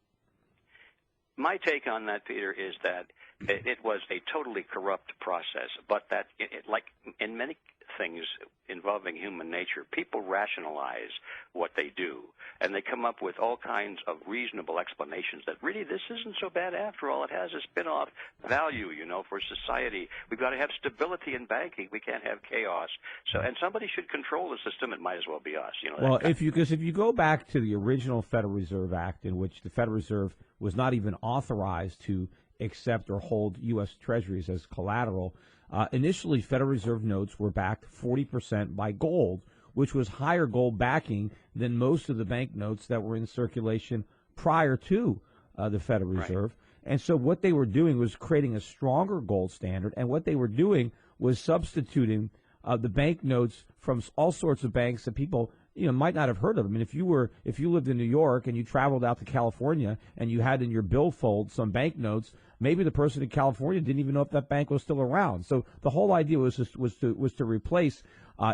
My take on that, Peter, is that it was a totally corrupt process, but that, like in many things involving human nature, people rationalize what they do, and they come up with all kinds of reasonable explanations that really this isn't so bad after all. It has a spin-off value, for society. We've got to have stability in banking. We can't have chaos. And somebody should control the system. It might as well be us. Well, if you go back to the original Federal Reserve Act, in which the Federal Reserve was not even authorized to accept or hold U.S. Treasuries as collateral. Initially, Federal Reserve notes were backed 40% by gold, which was higher gold backing than most of the banknotes that were in circulation prior to the Federal Reserve. Right. And so what they were doing was creating a stronger gold standard, and what they were doing was substituting the banknotes from all sorts of banks that people might not have heard of. I mean, if you lived in New York and you traveled out to California and you had in your billfold some banknotes, maybe the person in California didn't even know if that bank was still around. So the whole idea was to replace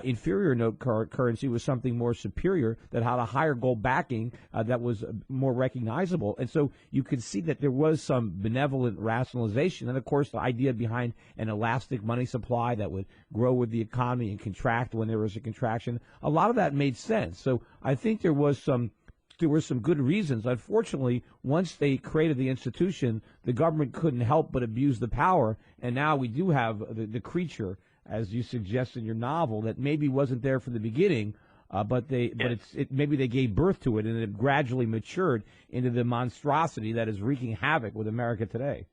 inferior note currency with something more superior that had a higher gold backing that was more recognizable. And so you could see that there was some benevolent rationalization. And, of course, the idea behind an elastic money supply that would grow with the economy and contract when there was a contraction, a lot of that made sense. So I think there were some good reasons. Unfortunately, once they created the institution, the government couldn't help but abuse the power. And now we do have the creature, as you suggest in your novel, that maybe wasn't there from the beginning, but maybe they gave birth to it, and it gradually matured into the monstrosity that is wreaking havoc with America today.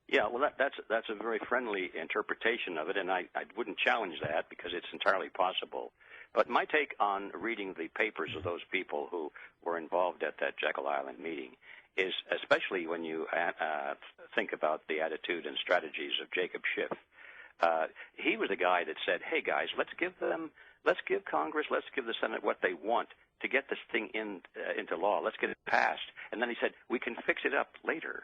Yeah, well, that's a very friendly interpretation of it, and I wouldn't challenge that because it's entirely possible. But my take on reading the papers of those people who were involved at that Jekyll Island meeting is, especially when you think about the attitude and strategies of Jacob Schiff. He was the guy that said, "Hey guys, let's give Congress, let's give the Senate what they want to get this thing into law. Let's get it passed." And then he said, "We can fix it up later."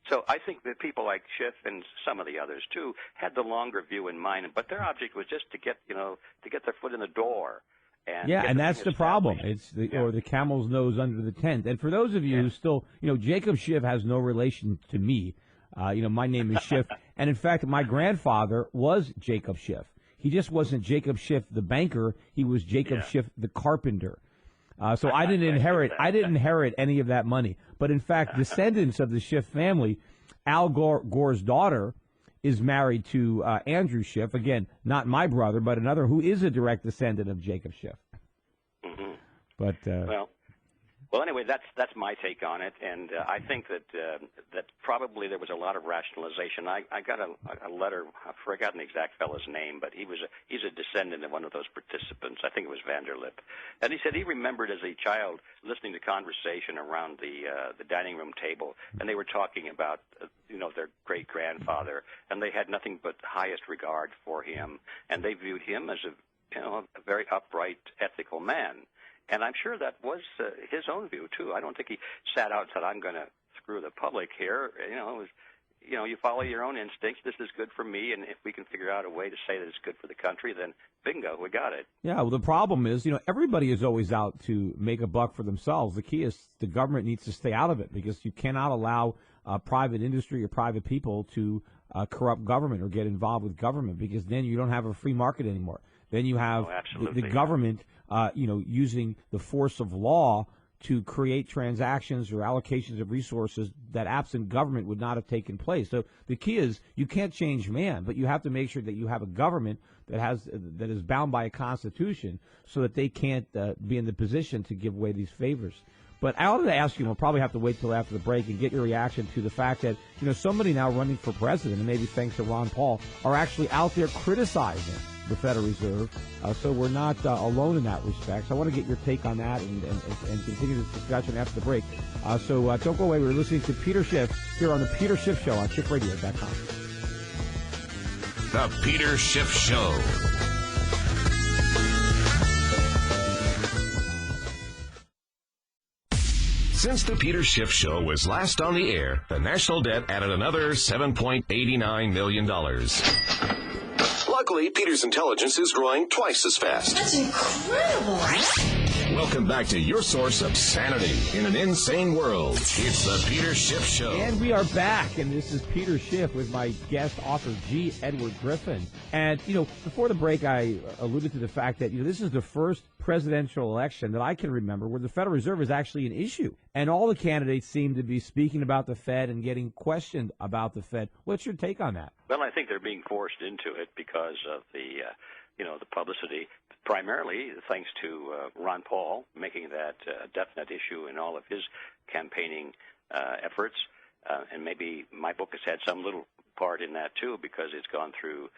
So I think that people like Schiff and some of the others too had the longer view in mind, but their object was just to get their foot in the door. And that's the problem. It's or the camel's nose under the tent. And for those of you who still, Jacob Schiff has no relation to me. My name is Schiff. And in fact, my grandfather was Jacob Schiff. He just wasn't Jacob Schiff, the banker. He was Jacob Schiff, the carpenter. So I didn't inherit any of that money. But in fact, descendants of the Schiff family, Al Gore's daughter is married to Andrew Schiff. Again, not my brother, but another who is a direct descendant of Jacob Schiff. Mm-hmm. But well, anyway, that's my take on it, and I think that probably there was a lot of rationalization. I got a letter. I've forgotten the exact fellow's name, but he's a descendant of one of those participants. I think it was Vanderlip, and he said he remembered as a child listening to conversation around the dining room table, and they were talking about their great grandfather, and they had nothing but highest regard for him, and they viewed him as a very upright, ethical man. And I'm sure that was his own view, too. I don't think he sat out and said, "I'm going to screw the public here." It was, you follow your own instincts. This is good for me, and if we can figure out a way to say that it's good for the country, then bingo, we got it. Yeah, well, the problem is, everybody is always out to make a buck for themselves. The key is the government needs to stay out of it because you cannot allow private industry or private people to corrupt government or get involved with government because then you don't have a free market anymore. Then you have the government using the force of law to create transactions or allocations of resources that absent government would not have taken place. So the key is you can't change man, but you have to make sure that you have a government that is bound by a constitution so that they can't be in the position to give away these favors. But I wanted to ask you, we'll probably have to wait till after the break and get your reaction to the fact that, somebody now running for president, and maybe thanks to Ron Paul, are actually out there criticizing the Federal Reserve. So we're not alone in that respect. So I want to get your take on that and continue this discussion after the break. So don't go away. We're listening to Peter Schiff here on The Peter Schiff Show on SchiffRadio.com. The Peter Schiff Show. Since the Peter Schiff Show was last on the air, the national debt added another $7.89 million. Luckily, Peter's intelligence is growing twice as fast. That's incredible. Welcome back to your source of sanity in an insane world. It's the Peter Schiff Show. And we are back, and this is Peter Schiff with my guest author, G. Edward Griffin. And, before the break, I alluded to the fact that, this is the first presidential election that I can remember where the Federal Reserve is actually an issue. And all the candidates seem to be speaking about the Fed and getting questioned about the Fed. What's your take on that? Well, I think they're being forced into it because of the publicity, primarily thanks to Ron Paul making that a definite issue in all of his campaigning efforts. And maybe my book has had some little part in that, too, because it's gone through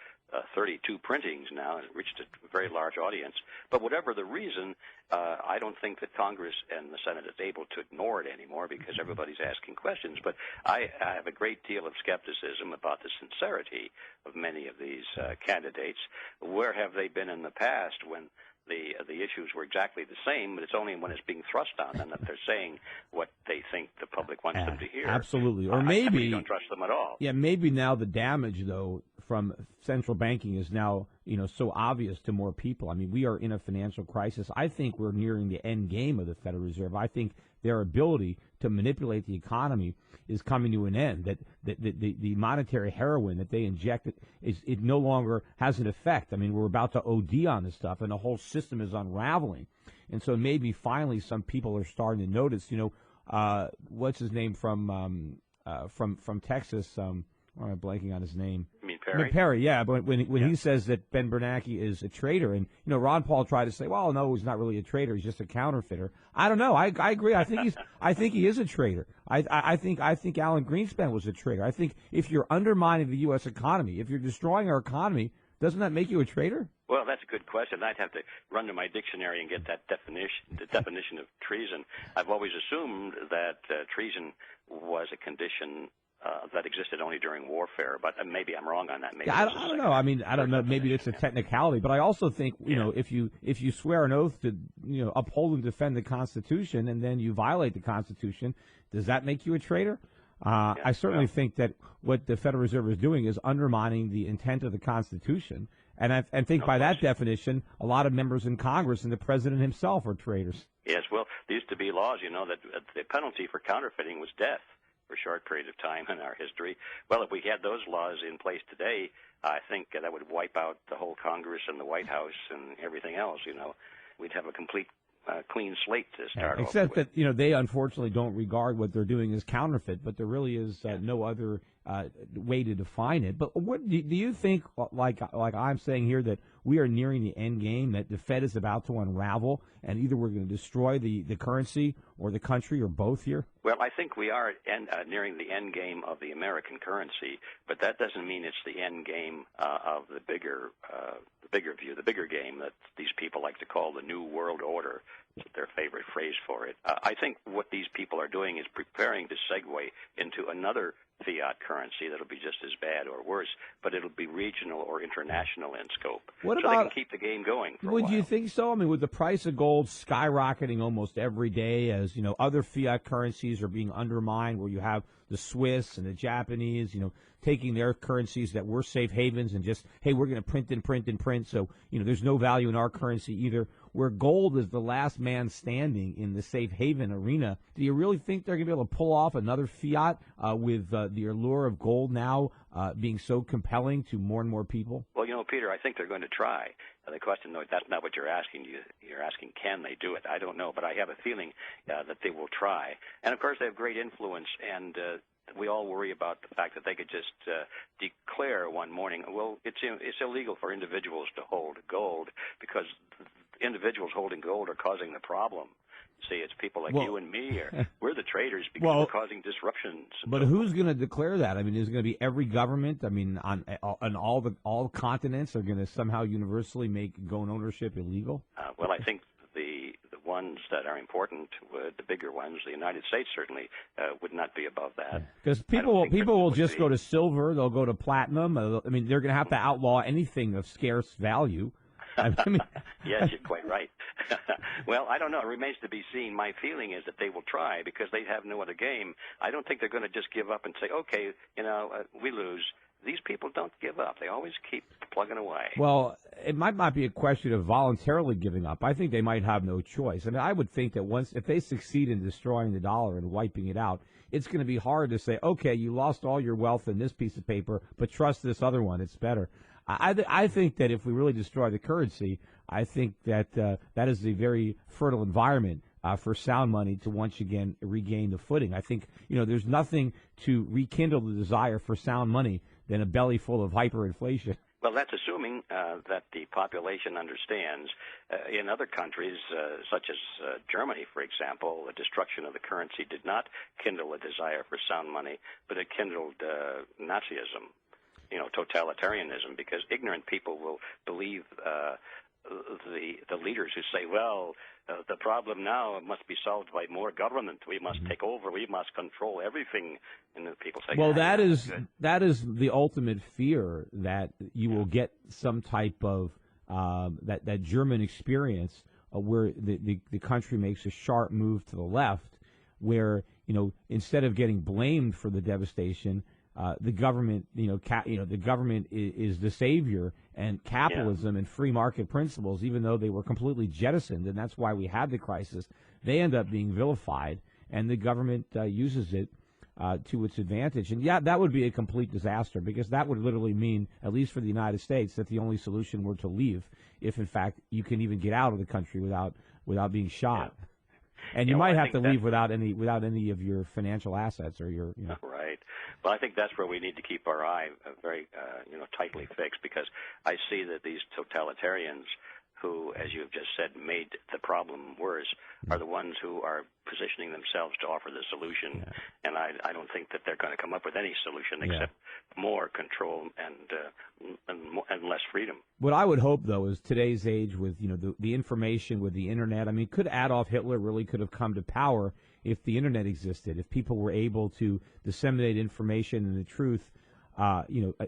32 printings now, and it reached a very large audience. But whatever the reason, I don't think that Congress and the Senate is able to ignore it anymore because everybody's asking questions. But I have a great deal of skepticism about the sincerity of many of these candidates. Where have they been in the past when the issues were exactly the same, but it's only when it's being thrust on them that they're saying what they think the public wants them to hear. Absolutely. Or I maybe really don't trust them at all. Yeah, maybe now the damage, though, from central banking is now, so obvious to more people. I mean, we are in a financial crisis. I think we're nearing the end game of the Federal Reserve. I think their ability to manipulate the economy is coming to an end. That the monetary heroin that they inject it no longer has an effect. I mean, we're about to OD on this stuff, and the whole system is unraveling. And so maybe finally some people are starting to notice. What's his name from Texas? Why am I blanking on his name? You mean Perry? Perry, yeah. But when he says that Ben Bernanke is a traitor, and Ron Paul tried to say, well, no, he's not really a traitor; he's just a counterfeiter. I don't know. I agree. I think he is a traitor. I think Alan Greenspan was a traitor. I think if you're undermining the U.S. economy, if you're destroying our economy, doesn't that make you a traitor? Well, that's a good question. I'd have to run to my dictionary and get that definition, the definition of treason. I've always assumed that treason was a condition that existed only during warfare, but maybe I'm wrong on that. Maybe I don't know. I mean, I don't know. Maybe it's a technicality, but I also think if you swear an oath to uphold and defend the Constitution, and then you violate the Constitution, does that make you a traitor? I certainly think that what the Federal Reserve is doing is undermining the intent of the Constitution, and I think by that definition, a lot of members in Congress and the President himself are traitors. Yes, well, there used to be laws, that the penalty for counterfeiting was death for a short period of time in our history. Well, if we had those laws in place today, I think that would wipe out the whole Congress and the White House and everything else. We'd have a complete clean slate to start off Except with. that they unfortunately don't regard what they're doing as counterfeit, but there really is no other way to define it. But what do you think? Like I'm saying here, that we are nearing the end game, that the Fed is about to unravel, and either we're going to destroy the currency or the country, or both here. Well, I think we are nearing the end game of the American currency, but that doesn't mean it's the end game of the bigger view, the bigger game that these people like to call the New World Order. It's their favorite phrase for it. I think what these people are doing is preparing to segue into another fiat currency that'll be just as bad or worse, but it'll be regional or international in scope. What so about, they can keep the game going for a would while. you think so? I mean, with the price of gold skyrocketing almost every day, as other fiat currencies are being undermined, where you have the Swiss and the Japanese, taking their currencies that were safe havens and just, hey, we're going to print and print and print, so there's no value in our currency either. Where gold is the last man standing in the safe haven arena, do you really think they're going to be able to pull off another fiat with the allure of gold now being so compelling to more and more people? Well, Peter, I think they're going to try. The question, though, that's not what you're asking. You're asking, can they do it? I don't know, but I have a feeling that they will try. And, of course, they have great influence, and we all worry about the fact that they could just declare one morning, well, it's illegal for individuals to hold gold because individuals holding gold are causing the problem. See, it's people like you and me. We're the traders because we're causing disruptions. But who's going to declare that? I mean, is it going to be every government? I mean, on all continents are going to somehow universally make gold ownership illegal? Well, I think the ones that are important, the bigger ones, the United States certainly would not be above that. Because people will just go to silver, they'll go to platinum. I mean, they're going to have to outlaw anything of scarce value. I mean, yes, you're quite right. Well, I don't know. It remains to be seen. My feeling is that they will try because they have no other game. I don't think they're going to just give up and say, okay, we lose. These people don't give up. They always keep plugging away. Well, it might not be a question of voluntarily giving up. I think they might have no choice. I mean, I would think that if they succeed in destroying the dollar and wiping it out, it's going to be hard to say, okay, you lost all your wealth in this piece of paper, but trust this other one. It's better. I think that if we really destroy the currency, I think that that is a very fertile environment for sound money to once again regain the footing. I think, there's nothing to rekindle the desire for sound money than a belly full of hyperinflation. Well, that's assuming that the population understands. In other countries, such as Germany, for example, the destruction of the currency did not kindle a desire for sound money, but it kindled Nazism. totalitarianism, because ignorant people will believe the leaders who say, well, the problem now must be solved by more government. We must take over. We must control everything. And the people say, well, that is the ultimate fear, that you will get some type of that German experience where the country makes a sharp move to the left, where instead of getting blamed for the devastation, the government the government is the savior, and capitalism and free market principles, even though they were completely jettisoned, and that's why we had the crisis, they end up being vilified, and the government uses it to its advantage. And that would be a complete disaster, because that would literally mean, at least for the United States, that the only solution were to leave, if in fact you can even get out of the country without being shot. And you might have to leave without any of your financial assets or your Right. Well, I think that's where we need to keep our eye very tightly fixed, because I see that these totalitarians who, as you've just said, made the problem worse, are the ones who are positioning themselves to offer the solution. Yeah. And I don't think that they're going to come up with any solution except more control and less freedom. What I would hope, though, is today's age with the information, with the internet. I mean, could Adolf Hitler really could have come to power if the internet existed, if people were able to disseminate information and the truth,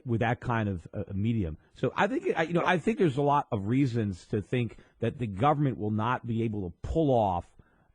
with that kind of medium. So I think there's a lot of reasons to think that the government will not be able to pull off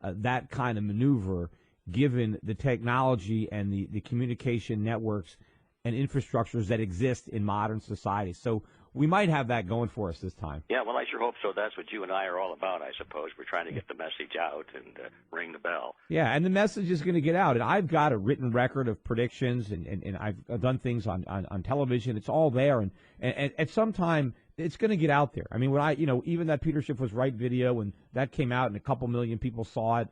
that kind of maneuver, given the technology and the communication networks and infrastructures that exist in modern society. So we might have that going for us this time. Yeah, well, I sure hope so. That's what you and I are all about, I suppose. We're trying to get the message out and ring the bell. Yeah, and the message is going to get out. And I've got a written record of predictions, and I've done things on television. It's all there. And at some time, it's going to get out there. I mean, when even that Peter Schiff was right video, and that came out and a couple million people saw it,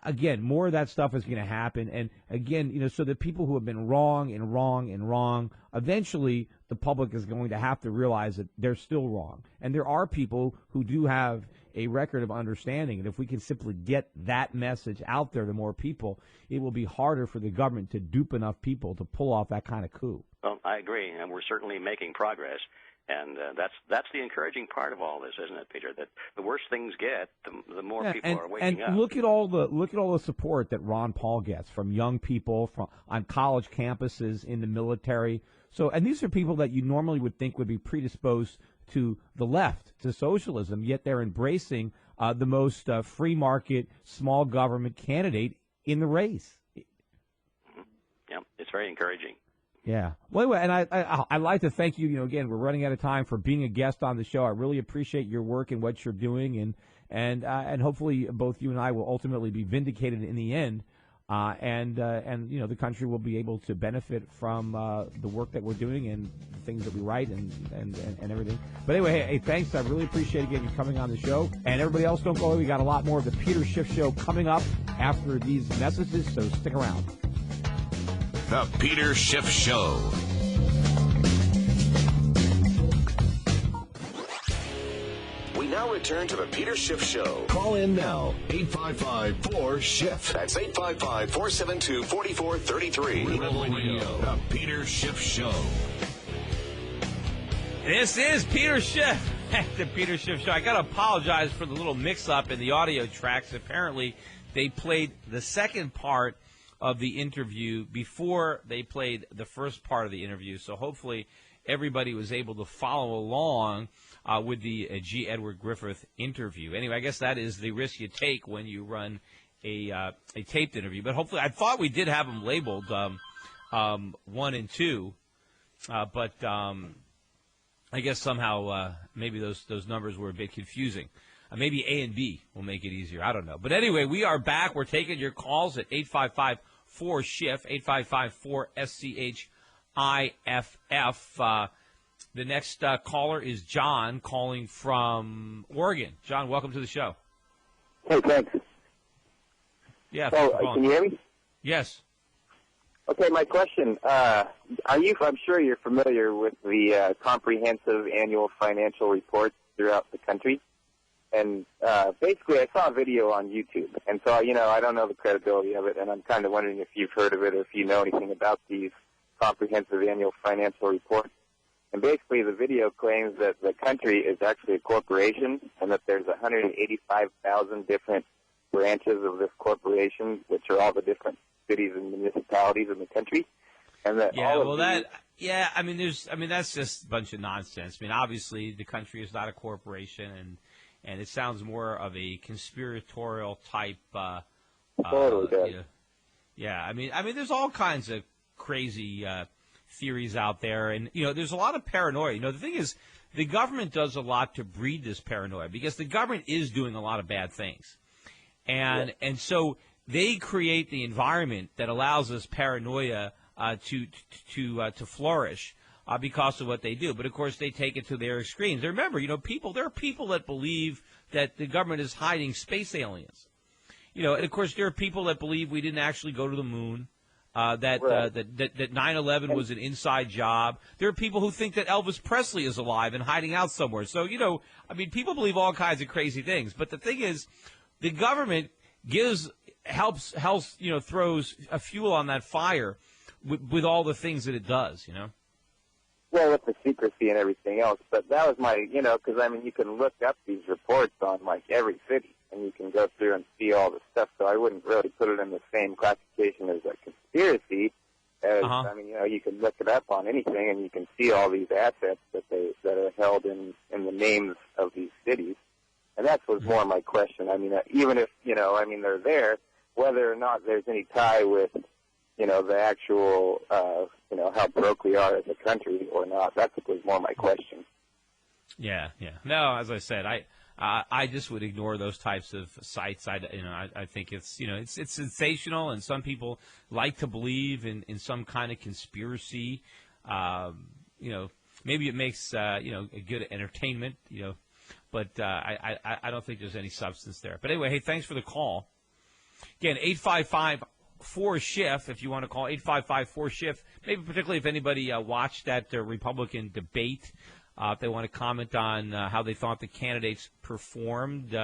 again, more of that stuff is going to happen. And again, so the people who have been wrong, eventually the public is going to have to realize that they're still wrong. And there are people who do have a record of understanding. And if we can simply get that message out there to more people, it will be harder for the government to dupe enough people to pull off that kind of coup. Well, I agree. And we're certainly making progress. And that's the encouraging part of all this, isn't it, Peter? That the worse things get, the more people are waking up. And look at all the support that Ron Paul gets from young people, on college campuses, in the military. So, and these are people that you normally would think would be predisposed to the left, to socialism, yet they're embracing the most free market, small government candidate in the race. Mm-hmm. Yeah, it's very encouraging. Yeah. Well, anyway, and I'd like to thank you. Again, we're running out of time, for being a guest on the show. I really appreciate your work and what you're doing, and hopefully both you and I will ultimately be vindicated in the end, and the country will be able to benefit from the work that we're doing and the things that we write and everything. But anyway, hey, thanks. I really appreciate again you coming on the show, and everybody else, don't go away. We got a lot more of the Peter Schiff Show coming up after these messages, so stick around. The Peter Schiff Show. We now return to the Peter Schiff Show. Call in now, 855-4-SCHIFF. That's 855-472-4433. Rebel Radio. The Peter Schiff Show. This is Peter Schiff at the Peter Schiff Show. I got to apologize for the little mix-up in the audio tracks. Apparently, they played the second part of the interview before they played the first part of the interview. So hopefully everybody was able to follow along with the G. Edward Griffith interview. Anyway, I guess that is the risk you take when you run a taped interview. But hopefully, I thought we did have them labeled 1 and 2, but I guess somehow maybe those numbers were a bit confusing. Maybe A and B will make it easier. I don't know. But anyway, we are back. We're taking your calls at 855-4-SCHIFF, 855-4-SCHIFF. The next caller is John, calling from Oregon. John, welcome to the show. Hey, thanks. Yeah. Can you hear me? Yes. Okay, my question, I'm sure you're familiar with the comprehensive annual financial reports throughout the country. And basically, I saw a video on YouTube, and so, I don't know the credibility of it, and I'm kind of wondering if you've heard of it or if you know anything about these comprehensive annual financial report. And basically the video claims that the country is actually a corporation and that there's 185,000 different branches of this corporation, which are all the different cities and municipalities in the country. And that that's just a bunch of nonsense. I mean, obviously the country is not a corporation, and it sounds more of a conspiratorial type. Totally does. I mean, there's all kinds of crazy theories out there, and there's a lot of paranoia. The thing is, the government does a lot to breed this paranoia because the government is doing a lot of bad things, and so they create the environment that allows this paranoia to flourish because of what they do. But of course, they take it to their extremes. Remember, there are people that believe that the government is hiding space aliens. And of course, there are people that believe we didn't actually go to the moon. That 9/11 was an inside job. There are people who think that Elvis Presley is alive and hiding out somewhere. So, people believe all kinds of crazy things. But the thing is, the government helps, throws a fuel on that fire with all the things that it does, Well, with the secrecy and everything else. But that was my, because, you can look up these reports on, every city, and you can go through and see all the stuff. So I wouldn't really put it in the same classification as a conspiracy. As, you can look it up on anything, and you can see all these assets that are held in the names of these cities. And that was more my question. Even if, they're there, whether or not there's any tie with, the actual, how broke we are as a country or not. That was more my question. Yeah. No, as I said, I just would ignore those types of sites. I think it's it's sensational, and some people like to believe in some kind of conspiracy. Maybe it makes a good entertainment. But I don't think there's any substance there. But anyway, hey, thanks for the call. Again, 855-4-SCHIFF if you want to call, 855-4-SCHIFF. Maybe particularly if anybody watched that Republican debate. If they want to comment on how they thought the candidates performed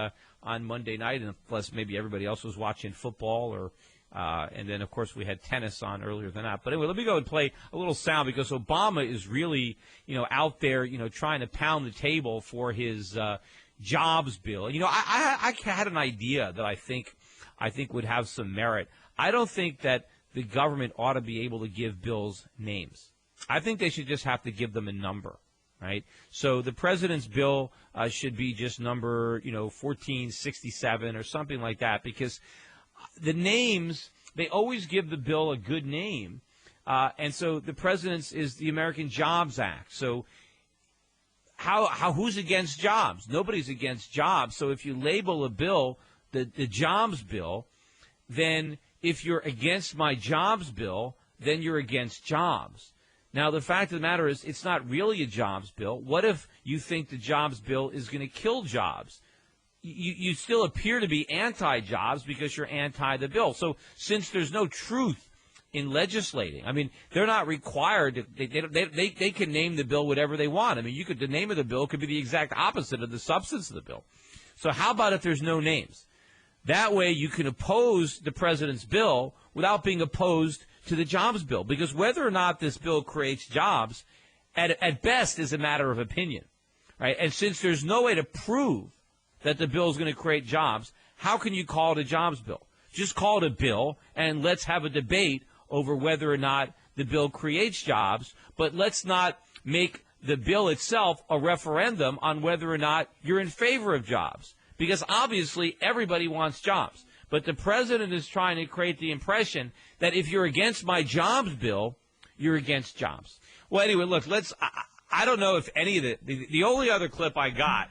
on Monday night, and plus maybe everybody else was watching football, and then, of course, we had tennis on earlier than that. But anyway, let me go and play a little sound because Obama is really, out there, trying to pound the table for his jobs bill. I had an idea that I think would have some merit. I don't think that the government ought to be able to give bills names. I think they should just have to give them a number. Right, so the president's bill should be just number 1467 or something like that, because the names, they always give the bill a good name, and so the president's is the American Jobs Act. So who's against jobs? Nobody's against jobs. So if you label a bill the jobs bill, then if you're against my jobs bill, then you're against jobs. Now, the fact of the matter is it's not really a jobs bill. What if you think the jobs bill is going to kill jobs? You still appear to be anti-jobs because you're anti the bill. So since there's no truth in legislating, they're not required. They can name the bill whatever they want. The name of the bill could be the exact opposite of the substance of the bill. So how about if there's no names? That way you can oppose the president's bill without being opposed to the jobs bill, because whether or not this bill creates jobs, at best, is a matter of opinion, right? And since there's no way to prove that the bill is going to create jobs, how can you call it a jobs bill? Just call it a bill, and let's have a debate over whether or not the bill creates jobs, but let's not make the bill itself a referendum on whether or not you're in favor of jobs, because obviously everybody wants jobs. But the president is trying to create the impression that if you're against my jobs bill, you're against jobs. Well, anyway, look, I don't know if any of the only other clip I got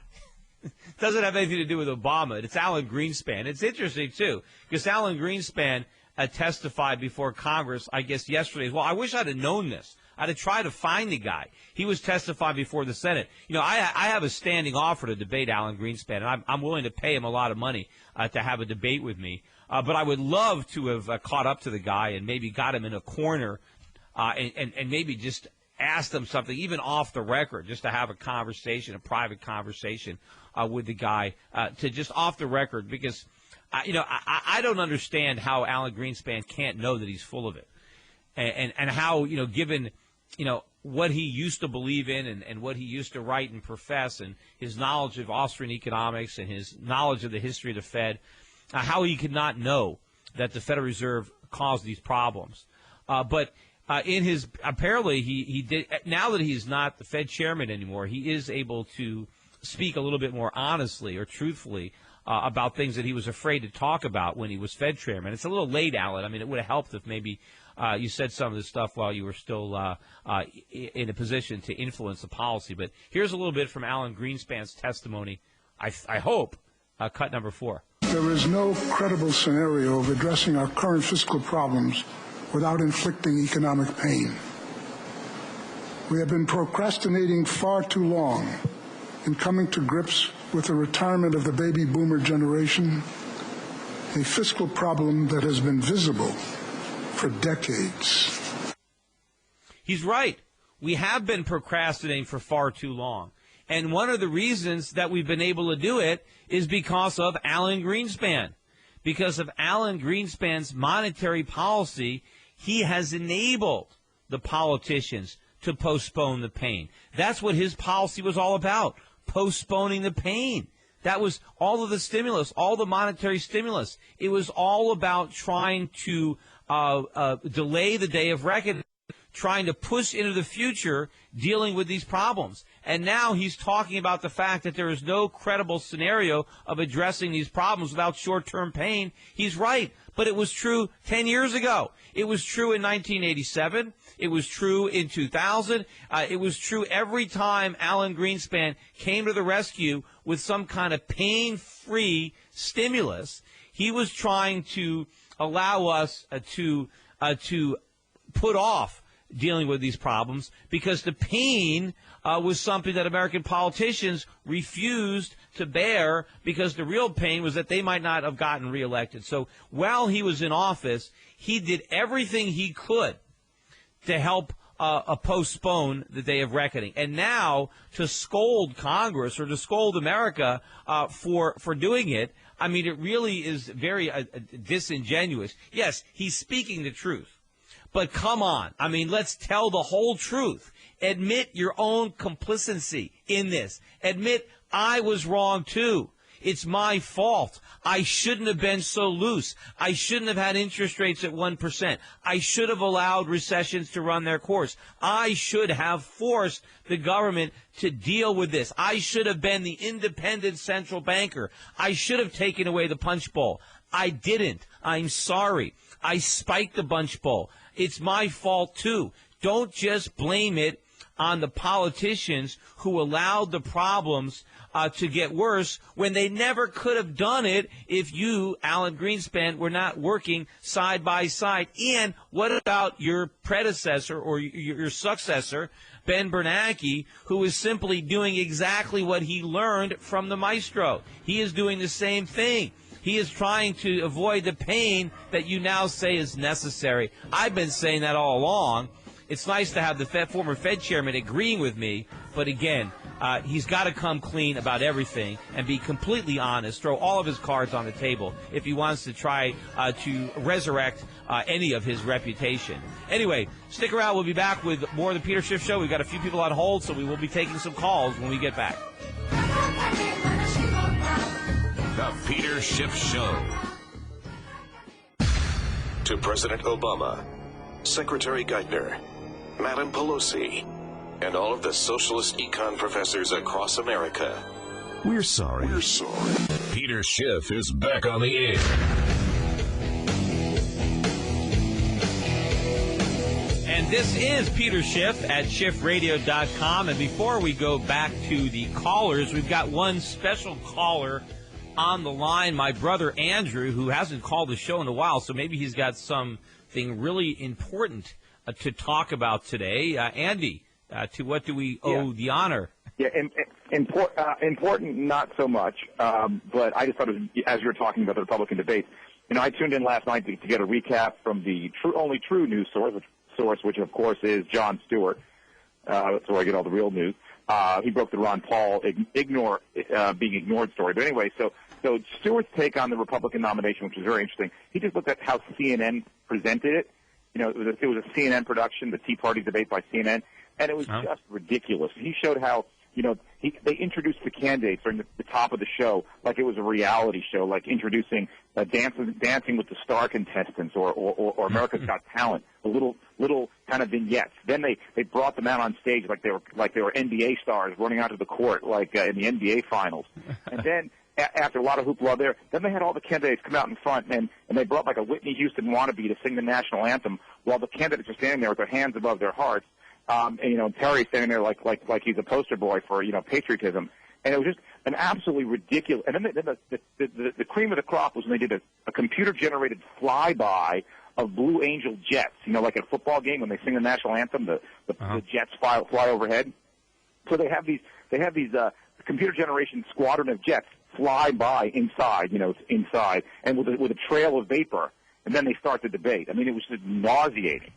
doesn't have anything to do with Obama. It's Alan Greenspan. It's interesting, too, because Alan Greenspan testified before Congress, I guess, yesterday. Well, I wish I'd have known this. I'd have tried to find the guy. He was testifying before the Senate. I have a standing offer to debate Alan Greenspan, and I'm willing to pay him a lot of money to have a debate with me. But I would love to have caught up to the guy and maybe got him in a corner and maybe just asked him something, even off the record, just to have a conversation, a private conversation with the guy, to just off the record, because I don't understand how Alan Greenspan can't know that he's full of it. and how, given, what he used to believe in and what he used to write and profess, and his knowledge of Austrian economics and his knowledge of the history of the Fed, how he could not know that the Federal Reserve caused these problems. But in his, apparently he did, now that he's not the Fed chairman anymore, he is able to speak a little bit more honestly or truthfully about things that he was afraid to talk about when he was Fed chairman. It's a little late, Alan. I mean, it would have helped if maybe you said some of this stuff while you were still in a position to influence the policy. But here's a little bit from Alan Greenspan's testimony, I hope, cut number 4. There is no credible scenario of addressing our current fiscal problems without inflicting economic pain. We have been procrastinating far too long in coming to grips with the retirement of the baby boomer generation, a fiscal problem that has been visible for decades. He's right. We have been procrastinating for far too long. And one of the reasons that we've been able to do it is because of Alan Greenspan. Because of Alan Greenspan's monetary policy, he has enabled the politicians to postpone the pain. That's what his policy was all about, postponing the pain. That was all of the stimulus, all the monetary stimulus. It was all about trying to delay the day of reckoning, trying to push into the future dealing with these problems. And now he's talking about the fact that there is no credible scenario of addressing these problems without short-term pain. He's right, but it was true 10 years ago. It was true in 1987. It was true in 2000. It was true every time Alan Greenspan came to the rescue with some kind of pain-free stimulus. He was trying to allow us to put off dealing with these problems because the pain was something that American politicians refused to bear because the real pain was that they might not have gotten reelected. So while he was in office, he did everything he could to help postpone the day of reckoning. And now to scold Congress or to scold America for doing it, I mean, it really is very disingenuous. Yes, he's speaking the truth. But come on. I mean, let's tell the whole truth. Admit your own complicity in this. Admit I was wrong, too. It's my fault. I shouldn't have been so loose. I shouldn't have had interest rates at 1%. I should have allowed recessions to run their course. I should have forced the government to deal with this. I should have been the independent central banker. I should have taken away the punch bowl. I didn't. I'm sorry. I spiked the punch bowl. It's my fault, too. Don't just blame it on the politicians who allowed the problems to get worse when they never could have done it if you, Alan Greenspan, were not working side by side. And what about your predecessor or your successor, Ben Bernanke, who is simply doing exactly what he learned from the maestro? He is doing the same thing. He is trying to avoid the pain that you now say is necessary. I've been saying that all along. It's nice to have the former Fed chairman agreeing with me, but again, he's got to come clean about everything and be completely honest, throw all of his cards on the table if he wants to try to resurrect any of his reputation. Anyway, stick around. We'll be back with more of the Peter Schiff Show. We've got a few people on hold, so we will be taking some calls when we get back. The Peter Schiff Show. To President Obama, Secretary Geithner, Madam Pelosi, and all of the socialist econ professors across America. We're sorry. We're sorry. Peter Schiff is back on the air. And this is Peter Schiff at SchiffRadio.com. And before we go back to the callers, we've got one special caller on the line, my brother Andrew, who hasn't called the show in a while, so maybe he's got something really important to talk about today. Andy, to what do we owe the honor? Yeah, important, not so much. But I just thought, as you were talking about the Republican debates, I tuned in last night to get a recap from the only true news source, which of course is Jon Stewart. That's where I get all the real news. He broke the Ron Paul being ignored story. But anyway, so Stewart's take on the Republican nomination, which is very interesting. He just looked at how CNN presented it, it was a CNN production, the Tea Party debate by CNN, and it was just ridiculous. He showed how, they introduced the candidates during the top of the show like it was a reality show, like introducing Dancing with the Star contestants or America's Got Talent, a little kind of vignettes. Then they brought them out on stage like they were NBA stars running out to the court like in the NBA finals. And then after a lot of hoopla there, then they had all the candidates come out in front and they brought like a Whitney Houston wannabe to sing the national anthem while the candidates are standing there with their hands above their hearts. And Terry standing there like he's a poster boy for patriotism, and it was just an absolutely ridiculous. And then the cream of the crop was when they did a computer generated flyby of Blue Angel jets. Like at a football game when they sing the national anthem, the jets fly overhead. So they have these computer generation squadron of jets fly by inside, and with a trail of vapor, and then they start the debate. I mean, it was just nauseating.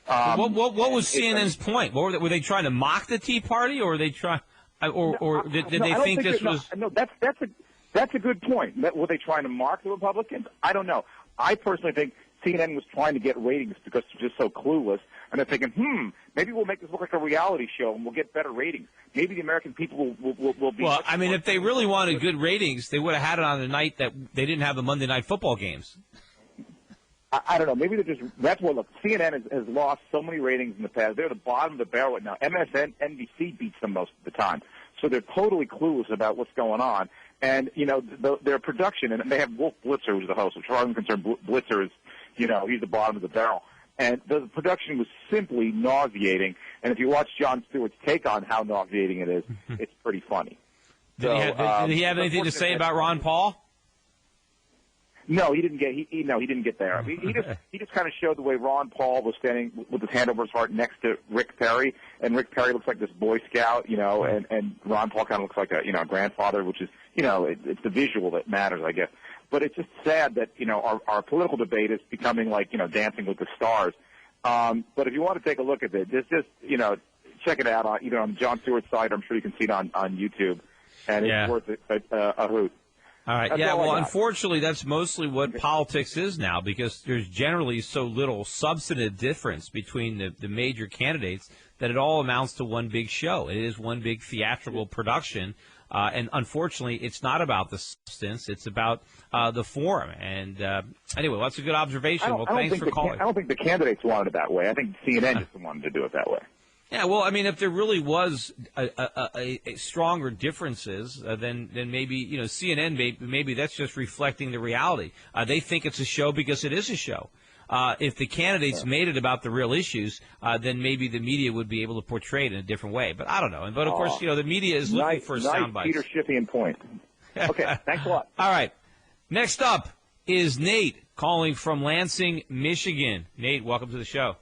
What was CNN's point? Were they trying to mock the Tea Party, or were they did they think this was? No, that's a good point. Were they trying to mock the Republicans? I don't know. I personally think CNN was trying to get ratings because they're just so clueless, and they're thinking, maybe we'll make this look like a reality show and we'll get better ratings. Maybe the American people will be. Well, I mean, if they really wanted good ratings, they would have had it on the night that they didn't have the Monday Night Football games. I don't know. Maybe that's what, look, CNN has lost so many ratings in the past. They're the bottom of the barrel right now. NBC beats them most of the time. So they're totally clueless about what's going on. And, their production, and they have Wolf Blitzer, who's the host. As far as I'm concerned, Blitzer is, he's the bottom of the barrel. And the production was simply nauseating. And if you watch Jon Stewart's take on how nauseating it is, it's pretty funny. Did he have anything to say about Ron Paul? No, he didn't get. He didn't get there. He just kind of showed the way Ron Paul was standing with his hand over his heart next to Rick Perry, and Rick Perry looks like this Boy Scout, and Ron Paul kind of looks like a grandfather, which is it's the visual that matters, I guess. But it's just sad that our political debate is becoming like Dancing with the Stars. But if you want to take a look at it, just check it out either on Jon Stewart's site, or I'm sure you can see it on YouTube, and it's worth a hoot. All right. That's well, unfortunately, that's mostly what politics is now, because there's generally so little substantive difference between the major candidates that it all amounts to one big show. It is one big theatrical production. And unfortunately, it's not about the substance. It's about the form. And anyway, that's a good observation. Well, thanks for calling. I don't think the candidates wanted it that way. I think CNN just wanted to do it that way. Yeah, well, I mean, if there really was a stronger differences, then maybe CNN maybe that's just reflecting the reality. They think it's a show because it is a show. If the candidates made it about the real issues, then maybe the media would be able to portray it in a different way. But I don't know. But of course, the media is looking for sound bites. Peter Schiffian point. Okay, thanks a lot. All right. Next up is Nate calling from Lansing, Michigan. Nate, welcome to the show.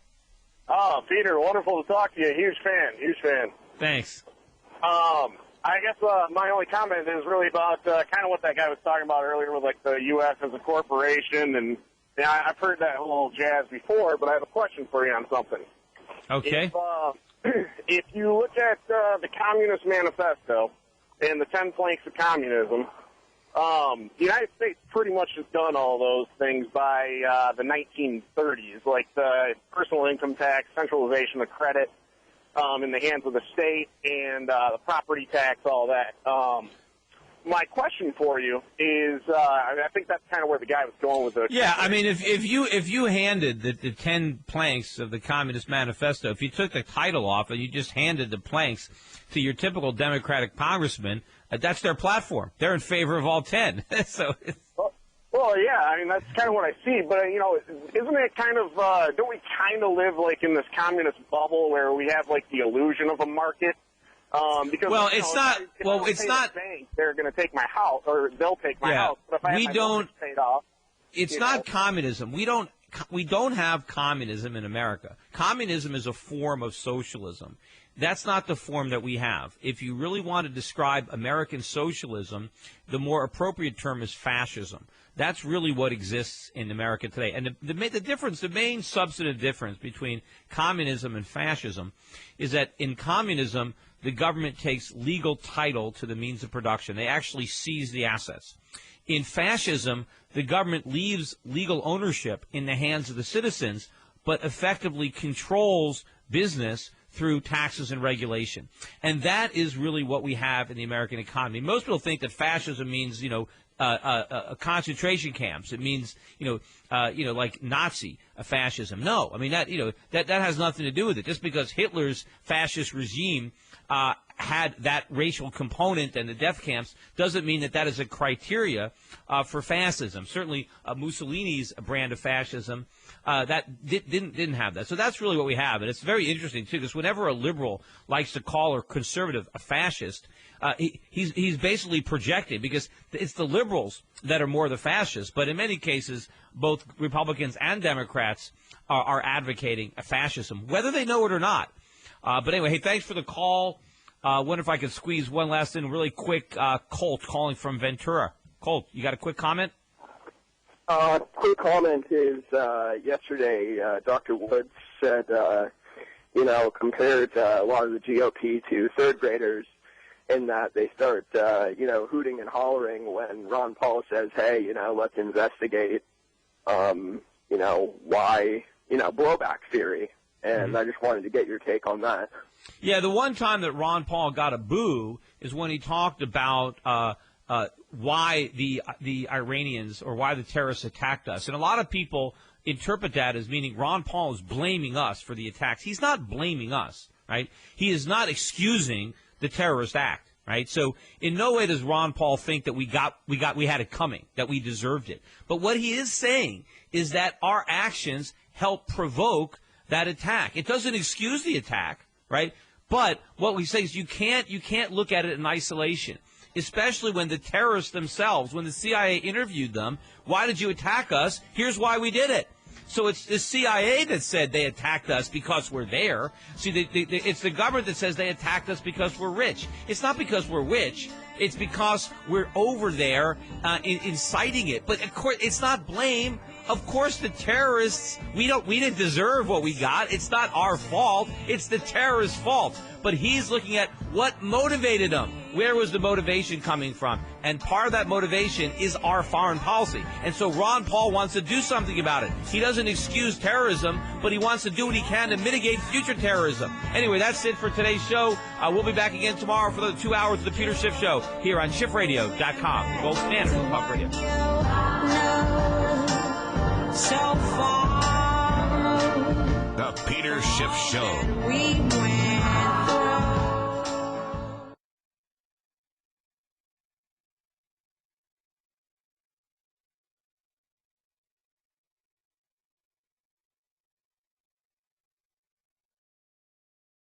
Oh, Peter, wonderful to talk to you. Huge fan. Thanks. I guess my only comment is really about kind of what that guy was talking about earlier with like the U.S. as a corporation, and I've heard that whole jazz before, but I have a question for you on something. Okay. If you look at the Communist Manifesto and the 10 planks of communism, the United States pretty much has done all those things by the 1930s, like the personal income tax, centralization of credit in the hands of the state, and the property tax, all that. My question for you is, I think that's kind of where the guy was going with it. Yeah, I mean, if you handed the 10 planks of the Communist Manifesto, if you took the title off and you just handed the planks to your typical Democratic congressman, that's their platform. They're in favor of all 10. Well, yeah, I mean, that's kind of what I see. But, isn't it kind of, don't we kind of live like in this communist bubble where we have like the illusion of a market? Because it's not. Well, it's not. Bank, they're going to take my house, or they'll take my house. But if I have my mortgage paid off, it's not communism. We don't have communism in America. Communism is a form of socialism. That's not the form that we have. If you really want to describe American socialism, the more appropriate term is fascism. That's really what exists in America today. And the difference, the main substantive difference between communism and fascism is that in communism, the government takes legal title to the means of production. They actually seize the assets. In fascism, the government leaves legal ownership in the hands of the citizens, but effectively controls business through taxes and regulation. And that is really what we have in the American economy. Most people think that fascism means, concentration camps. It means, like Nazi fascism. No, I mean, that has nothing to do with it. Just because Hitler's fascist regime had that racial component and the death camps doesn't mean that is a criteria for fascism. Certainly, Mussolini's brand of fascism that didn't have that. So that's really what we have, and it's very interesting too, because whenever a liberal likes to call a conservative a fascist, he's basically projecting, because it's the liberals that are more the fascists. But in many cases, both Republicans and Democrats are advocating a fascism, whether they know it or not. But anyway, hey, thanks for the call. Wonder if I could squeeze one last in really quick. Colt calling from Ventura. Colt, you got a quick comment? Quick comment is yesterday Dr. Woods said, compared a lot of the GOP to third graders in that they start, hooting and hollering when Ron Paul says, hey, let's investigate, why, blowback theory. And I just wanted to get your take on that. Yeah, the one time that Ron Paul got a boo is when he talked about why the Iranians or why the terrorists attacked us. And a lot of people interpret that as meaning Ron Paul is blaming us for the attacks. He's not blaming us, right? He is not excusing the terrorist act, right? So in no way does Ron Paul think that we had it coming, that we deserved it. But what he is saying is that our actions help provoke that attack. It doesn't excuse the attack, right? But what we say is you can't look at it in isolation, especially when the terrorists themselves, when the CIA interviewed them, why did you attack us? Here's why we did it. So it's the CIA that said they attacked us because we're there. See, it's the government that says they attacked us because we're rich. It's not because we're rich. It's because we're over there inciting it. But of course, it's not blame. Of course, the terrorists, we didn't deserve what we got. It's not our fault. It's the terrorists' fault. But he's looking at what motivated them. Where was the motivation coming from? And part of that motivation is our foreign policy. And so Ron Paul wants to do something about it. He doesn't excuse terrorism, but he wants to do what he can to mitigate future terrorism. Anyway, that's it for today's show. We'll be back again tomorrow for the 2 hours of the Peter Schiff Show here on SchiffRadio.com, the gold standard of talk radio. The Peter Schiff Show.